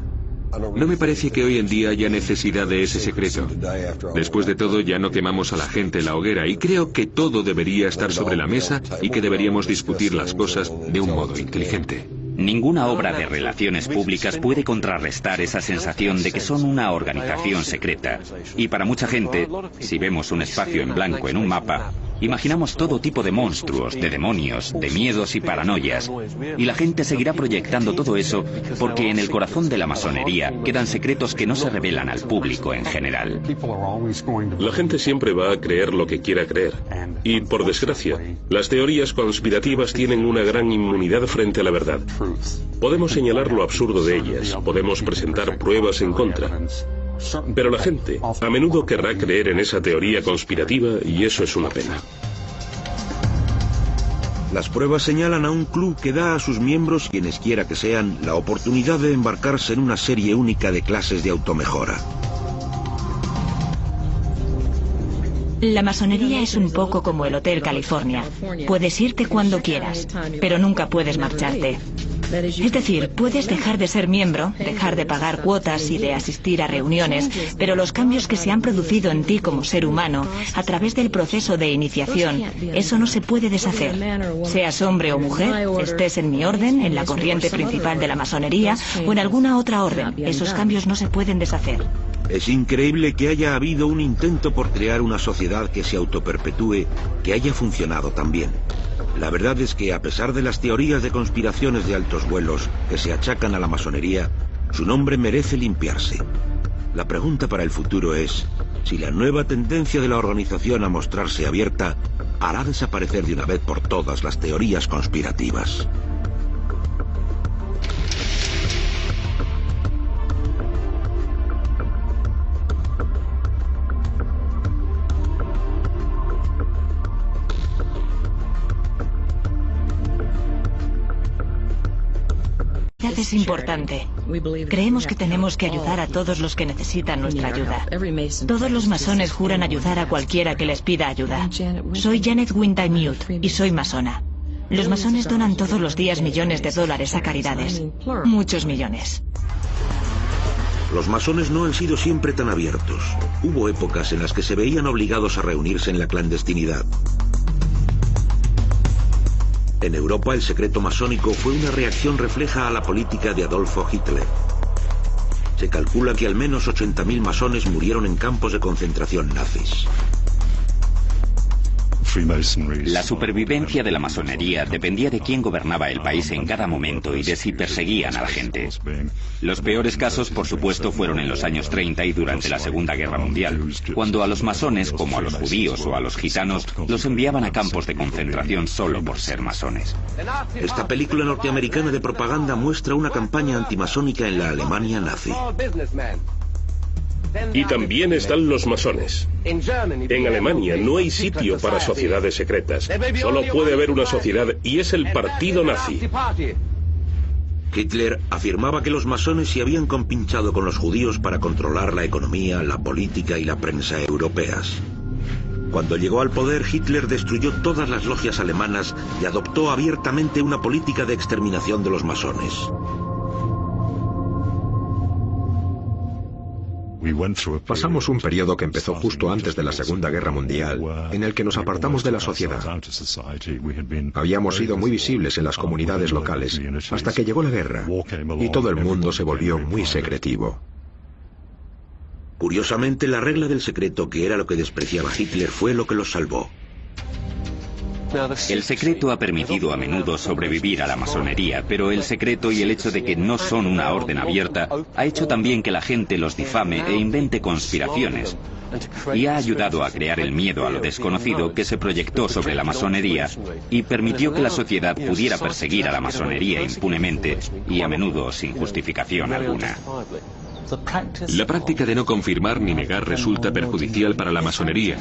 Speaker 5: no me parece que hoy en día haya necesidad de ese secreto. Después de todo, ya no quemamos a la gente en la hoguera, y creo que todo debería estar sobre la mesa y que deberíamos discutir las cosas de un modo inteligente.
Speaker 3: Ninguna obra de relaciones públicas puede contrarrestar esa sensación de que son una organización secreta. Y para mucha gente, si vemos un espacio en blanco en un mapa, imaginamos todo tipo de monstruos, de demonios, de miedos y paranoias. Y la gente seguirá proyectando todo eso porque en el corazón de la masonería quedan secretos que no se revelan al público en general.
Speaker 2: La gente siempre va a creer lo que quiera creer. Y, por desgracia, las teorías conspirativas tienen una gran inmunidad frente a la verdad. Podemos señalar lo absurdo de ellas, podemos presentar pruebas en contra. Pero la gente a menudo querrá creer en esa teoría conspirativa, y eso es una pena.
Speaker 1: Las pruebas señalan a un club que da a sus miembros, quienes quiera que sean, la oportunidad de embarcarse en una serie única de clases de automejora.
Speaker 6: La masonería es un poco como el Hotel California. Puedes irte cuando quieras, pero nunca puedes marcharte. Es decir, puedes dejar de ser miembro, dejar de pagar cuotas y de asistir a reuniones, pero los cambios que se han producido en ti como ser humano a través del proceso de iniciación, eso no se puede deshacer. Seas hombre o mujer, estés en mi orden, en la corriente principal de la masonería o en alguna otra orden, esos cambios no se pueden deshacer.
Speaker 1: Es increíble que haya habido un intento por crear una sociedad que se autoperpetúe, que haya funcionado tan bien. La verdad es que, a pesar de las teorías de conspiraciones de altos vuelos que se achacan a la masonería, su nombre merece limpiarse. La pregunta para el futuro es si la nueva tendencia de la organización a mostrarse abierta hará desaparecer de una vez por todas las teorías conspirativas.
Speaker 6: Es importante. Creemos que tenemos que ayudar a todos los que necesitan nuestra ayuda. Todos los masones juran ayudar a cualquiera que les pida ayuda. Soy Janet Wynne-Mute y soy masona. Los masones donan todos los días millones de dólares a caridades. Muchos millones.
Speaker 1: Los masones no han sido siempre tan abiertos. Hubo épocas en las que se veían obligados a reunirse en la clandestinidad. En Europa, el secreto masónico fue una reacción refleja a la política de Adolfo Hitler. Se calcula que al menos 80.000 masones murieron en campos de concentración nazis.
Speaker 3: La supervivencia de la masonería dependía de quién gobernaba el país en cada momento y de si perseguían a la gente. Los peores casos, por supuesto, fueron en los años 30 y durante la Segunda Guerra Mundial, cuando a los masones, como a los judíos o a los gitanos, los enviaban a campos de concentración solo por ser masones.
Speaker 1: Esta película norteamericana de propaganda muestra una campaña antimasónica en la Alemania nazi.
Speaker 2: Y también están los masones. En Alemania no hay sitio para sociedades secretas. Solo puede haber una sociedad y es el partido nazi.
Speaker 1: Hitler afirmaba que los masones se habían compinchado con los judíos para controlar la economía, la política y la prensa europeas. Cuando llegó al poder, Hitler destruyó todas las logias alemanas y adoptó abiertamente una política de exterminación de los masones.
Speaker 4: Pasamos un periodo que empezó justo antes de la Segunda Guerra Mundial, en el que nos apartamos de la sociedad. Habíamos sido muy visibles en las comunidades locales, hasta que llegó la guerra, y todo el mundo se volvió muy secretivo.
Speaker 1: Curiosamente, la regla del secreto, que era lo que despreciaba Hitler, fue lo que los salvó.
Speaker 3: El secreto ha permitido a menudo sobrevivir a la masonería, pero el secreto y el hecho de que no son una orden abierta ha hecho también que la gente los difame e invente conspiraciones, y ha ayudado a crear el miedo a lo desconocido que se proyectó sobre la masonería y permitió que la sociedad pudiera perseguir a la masonería impunemente y a menudo sin justificación alguna.
Speaker 5: La práctica de no confirmar ni negar resulta perjudicial para la masonería,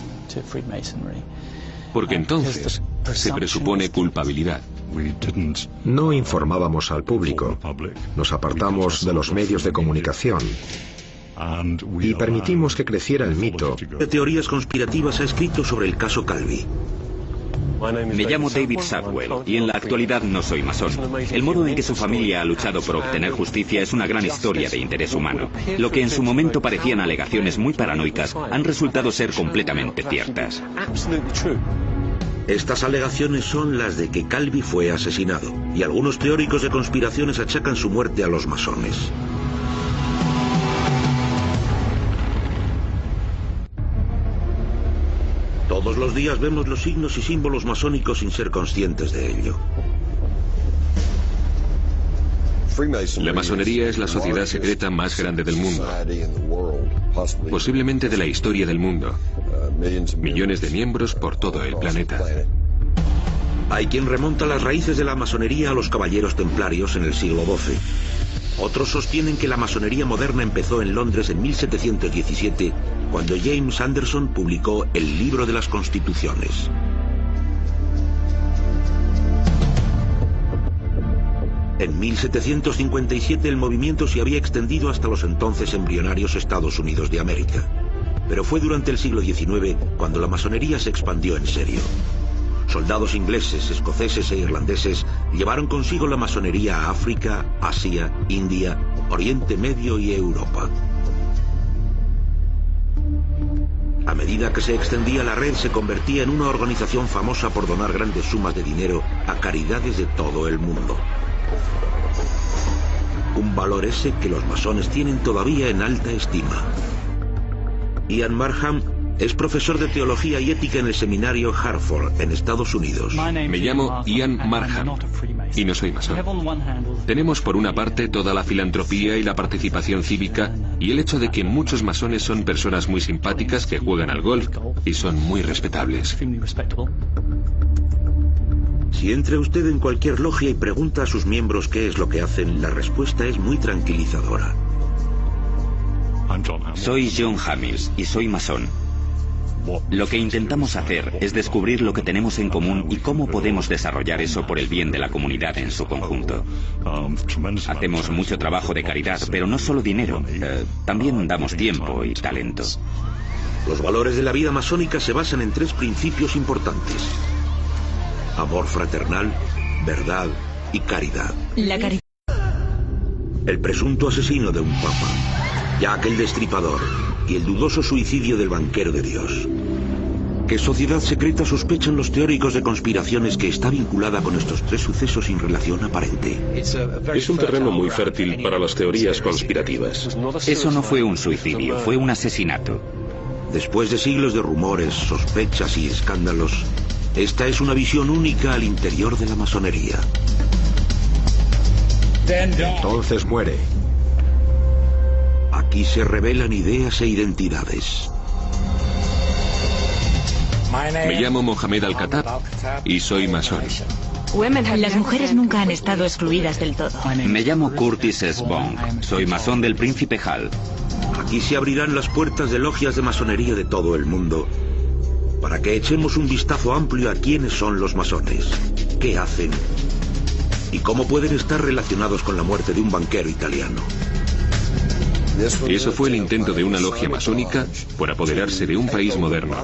Speaker 5: porque entonces se presupone culpabilidad.
Speaker 4: No informábamos al público, nos apartamos de los medios de comunicación y permitimos que creciera el mito.
Speaker 1: De teorías conspirativas ha escrito sobre el caso Calvi.
Speaker 3: Me llamo David Sadwell y en la actualidad no soy masón. El modo en que su familia ha luchado por obtener justicia es una gran historia de interés humano. Lo que en su momento parecían alegaciones muy paranoicas han resultado ser completamente ciertas.
Speaker 1: Estas alegaciones son las de que Calvi fue asesinado, y algunos teóricos de conspiraciones achacan su muerte a los masones. Todos los días vemos los signos y símbolos masónicos sin ser conscientes de ello.
Speaker 5: La masonería es la sociedad secreta más grande del mundo, posiblemente de la historia del mundo. Millones de miembros por todo el planeta.
Speaker 1: Hay quien remonta las raíces de la masonería a los caballeros templarios en el siglo XII. Otros sostienen que la masonería moderna empezó en Londres en 1717, cuando James Anderson publicó el Libro de las Constituciones. En 1757 el movimiento se había extendido hasta los entonces embrionarios Estados Unidos de América. Pero fue durante el siglo XIX cuando la masonería se expandió en serio. Soldados ingleses, escoceses e irlandeses llevaron consigo la masonería a África, Asia, India, Oriente Medio y Europa. A medida que se extendía la red, se convertía en una organización famosa por donar grandes sumas de dinero a caridades de todo el mundo. Un valor ese que los masones tienen todavía en alta estima. Ian Markham es profesor de teología y ética en el seminario Hartford, en Estados Unidos.
Speaker 5: Me llamo Ian Markham y no soy masón. Tenemos por una parte toda la filantropía y la participación cívica y el hecho de que muchos masones son personas muy simpáticas que juegan al golf y son muy respetables.
Speaker 1: Si entra usted en cualquier logia y pregunta a sus miembros qué es lo que hacen, la respuesta es muy tranquilizadora.
Speaker 3: Soy John Hamill y soy masón. Lo que intentamos hacer es descubrir lo que tenemos en común y cómo podemos desarrollar eso por el bien de la comunidad en su conjunto. Hacemos mucho trabajo de caridad, pero no solo dinero, también damos tiempo y talento.
Speaker 1: Los valores de la vida masónica se basan en 3 principios importantes: amor fraternal, verdad y caridad.
Speaker 6: La caridad.
Speaker 1: El presunto asesino de un papa, Jack el Destripador y el dudoso suicidio del banquero de Dios. ¿Qué sociedad secreta sospechan los teóricos de conspiraciones que está vinculada con estos 3 sucesos sin relación aparente?
Speaker 2: Es un terreno muy fértil para las teorías conspirativas.
Speaker 3: Eso no fue un suicidio, fue un asesinato.
Speaker 1: Después de siglos de rumores, sospechas y escándalos, Esta es una visión única al interior de la masonería.
Speaker 4: Entonces muere.
Speaker 1: Aquí se revelan ideas e identidades.
Speaker 5: Me llamo Mohamed Al-Khattab y soy masón.
Speaker 6: Las mujeres nunca han estado excluidas del todo.
Speaker 3: Me llamo Curtis S. Bong. Soy masón del Príncipe Hal.
Speaker 1: Aquí se abrirán las puertas de logias de masonería de todo el mundo para que echemos un vistazo amplio a quiénes son los masones, qué hacen y cómo pueden estar relacionados con la muerte de un banquero italiano.
Speaker 5: Eso fue el intento de una logia masónica por apoderarse de un país moderno.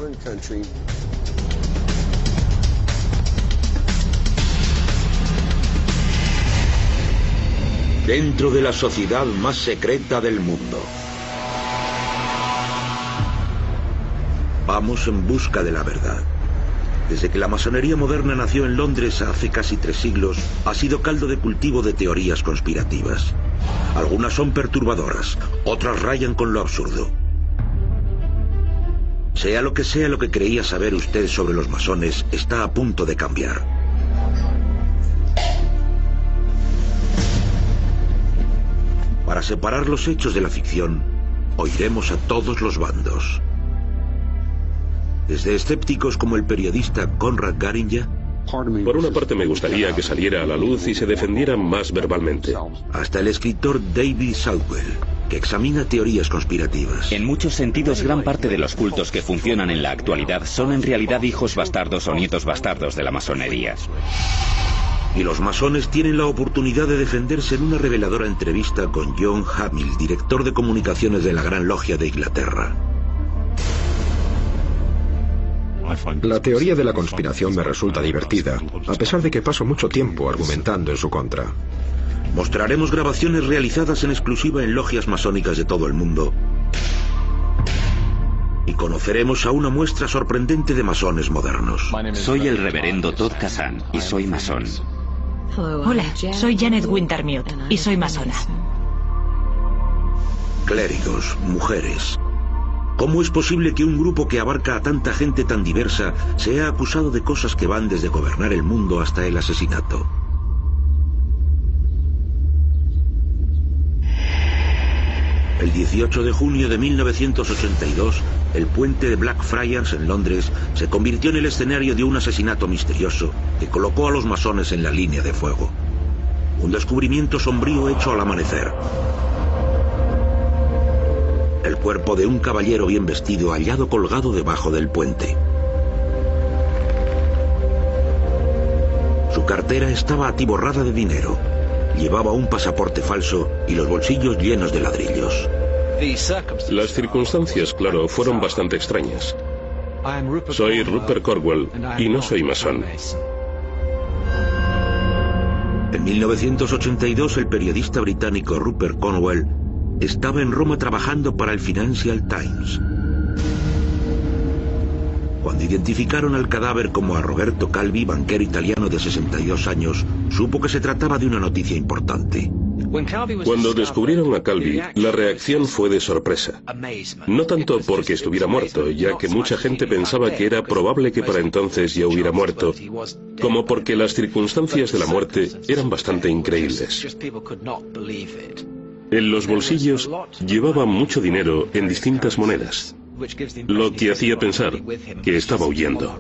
Speaker 1: Dentro de la sociedad más secreta del mundo. Vamos en busca de la verdad. Desde que la masonería moderna nació en Londres hace casi 3 siglos, ha sido caldo de cultivo de teorías conspirativas. Algunas son perturbadoras, otras rayan con lo absurdo. Sea lo que creía saber usted sobre los masones, está a punto de cambiar. Para separar los hechos de la ficción, oiremos a todos los bandos. Desde escépticos como el periodista Conrad Garinger,
Speaker 2: Por una parte me gustaría que saliera a la luz y se defendiera más verbalmente,
Speaker 1: hasta el escritor David Southwell, que examina teorías conspirativas.
Speaker 3: En muchos sentidos, gran parte de los cultos que funcionan en la actualidad son en realidad hijos bastardos o nietos bastardos de la masonería.
Speaker 1: Y los masones tienen la oportunidad de defenderse en una reveladora entrevista con John Hamill, director de comunicaciones de la Gran Logia de Inglaterra.
Speaker 4: La teoría de la conspiración me resulta divertida, a pesar de que paso mucho tiempo argumentando en su contra.
Speaker 1: Mostraremos grabaciones realizadas en exclusiva en logias masónicas de todo el mundo. Y conoceremos a una muestra sorprendente de masones modernos.
Speaker 3: Soy el reverendo Todd Kazan y soy masón.
Speaker 6: Hola, soy Janet Wintermute y soy masona.
Speaker 1: Clérigos, mujeres. ¿Cómo es posible que un grupo que abarca a tanta gente tan diversa sea acusado de cosas que van desde gobernar el mundo hasta el asesinato? El 18 de junio de 1982, el puente de Blackfriars en Londres se convirtió en el escenario de un asesinato misterioso que colocó a los masones en la línea de fuego. Un descubrimiento sombrío hecho al amanecer. El cuerpo de un caballero bien vestido hallado colgado debajo del puente. Su cartera estaba atiborrada de dinero. Llevaba un pasaporte falso y los bolsillos llenos de ladrillos.
Speaker 2: Las circunstancias, claro, fueron bastante extrañas. Soy Rupert Cornwell y no soy masón.
Speaker 1: En 1982, el periodista británico Rupert Cornwell estaba en Roma trabajando para el Financial Times. Cuando identificaron al cadáver como a Roberto Calvi, banquero italiano de 62 años, supo que se trataba de una noticia importante.
Speaker 2: Cuando descubrieron a Calvi, la reacción fue de sorpresa. No tanto porque estuviera muerto, ya que mucha gente pensaba que era probable que para entonces ya hubiera muerto, como porque las circunstancias de la muerte eran bastante increíbles. En los bolsillos llevaba mucho dinero en distintas monedas, lo que hacía pensar que estaba huyendo.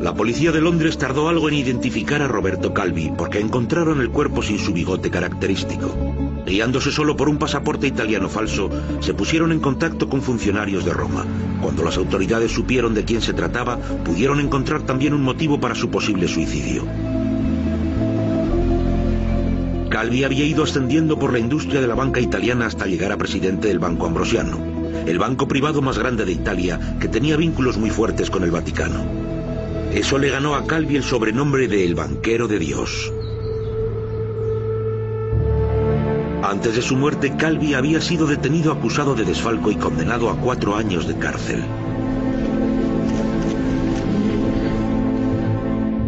Speaker 1: La policía de Londres tardó algo en identificar a Roberto Calvi porque encontraron el cuerpo sin su bigote característico. Guiándose solo por un pasaporte italiano falso, se pusieron en contacto con funcionarios de Roma. Cuando las autoridades supieron de quién se trataba, pudieron encontrar también un motivo para su posible suicidio. Calvi había ido ascendiendo por la industria de la banca italiana hasta llegar a presidente del Banco Ambrosiano, el banco privado más grande de Italia, que tenía vínculos muy fuertes con el Vaticano. Eso le ganó a Calvi el sobrenombre de El Banquero de Dios. Antes de su muerte, Calvi había sido detenido acusado de desfalco y condenado a 4 años de cárcel.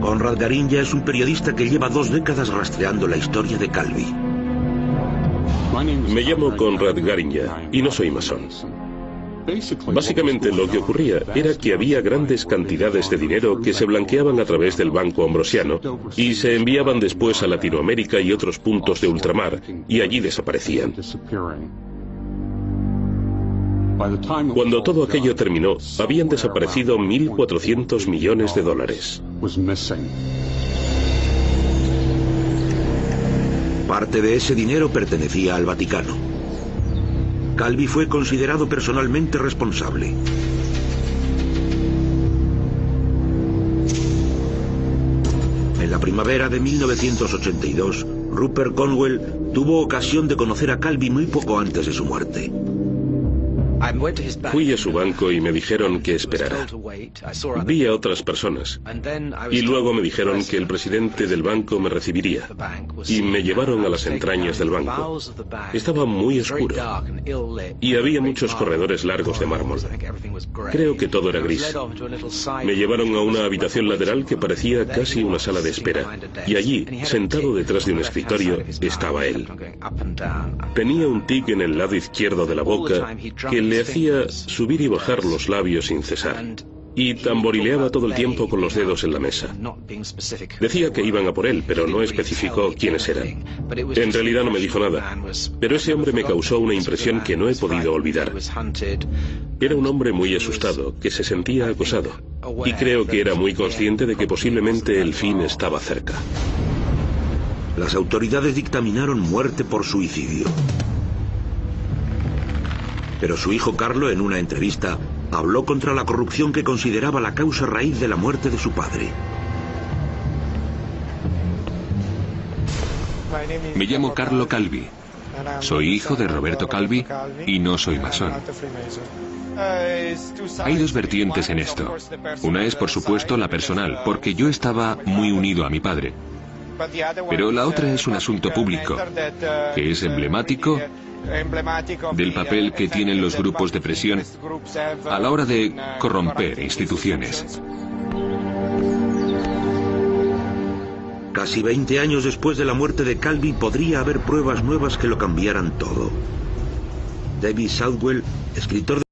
Speaker 1: Conrad Garinger es un periodista que lleva 2 décadas rastreando la historia de Calvi.
Speaker 2: Me llamo Conrad Garinger y no soy masón. Básicamente lo que ocurría era que había grandes cantidades de dinero que se blanqueaban a través del Banco Ambrosiano y se enviaban después a Latinoamérica y otros puntos de ultramar, y allí desaparecían. Cuando todo aquello terminó, habían desaparecido 1.400 millones de dólares.
Speaker 1: Parte de ese dinero pertenecía al Vaticano. Calvi fue considerado personalmente responsable. En la primavera de 1982, Rupert Conwell tuvo ocasión de conocer a Calvi muy poco antes de su muerte.
Speaker 2: Fui a su banco y me dijeron que esperara. Vi a otras personas y luego me dijeron que el presidente del banco me recibiría y me llevaron a las entrañas del banco. Estaba muy oscuro y había muchos corredores largos de mármol. Creo que todo era gris. Me llevaron a una habitación lateral que parecía casi una sala de espera, y allí, sentado detrás de un escritorio, estaba él. Tenía un tic en el lado izquierdo de la boca que le hacía subir y bajar los labios sin cesar, y tamborileaba todo el tiempo con los dedos en la mesa. Decía que iban a por él, pero no especificó quiénes eran. En realidad no me dijo nada, pero ese hombre me causó una impresión que no he podido olvidar. Era un hombre muy asustado, que se sentía acosado, y creo que era muy consciente de que posiblemente el fin estaba cerca.
Speaker 1: Las autoridades dictaminaron muerte por suicidio. Pero su hijo Carlo, en una entrevista, habló contra la corrupción que consideraba la causa raíz de la muerte de su padre.
Speaker 5: Me llamo Carlo Calvi. Soy hijo de Roberto Calvi y no soy masón. Hay dos vertientes en esto. Una es, por supuesto, la personal, porque yo estaba muy unido a mi padre. Pero la otra es un asunto público, que es emblemático del papel que tienen los grupos de presión a la hora de corromper instituciones.
Speaker 1: Casi 20 años después de la muerte de Calvi podría haber pruebas nuevas que lo cambiaran todo. David Southwell, escritor de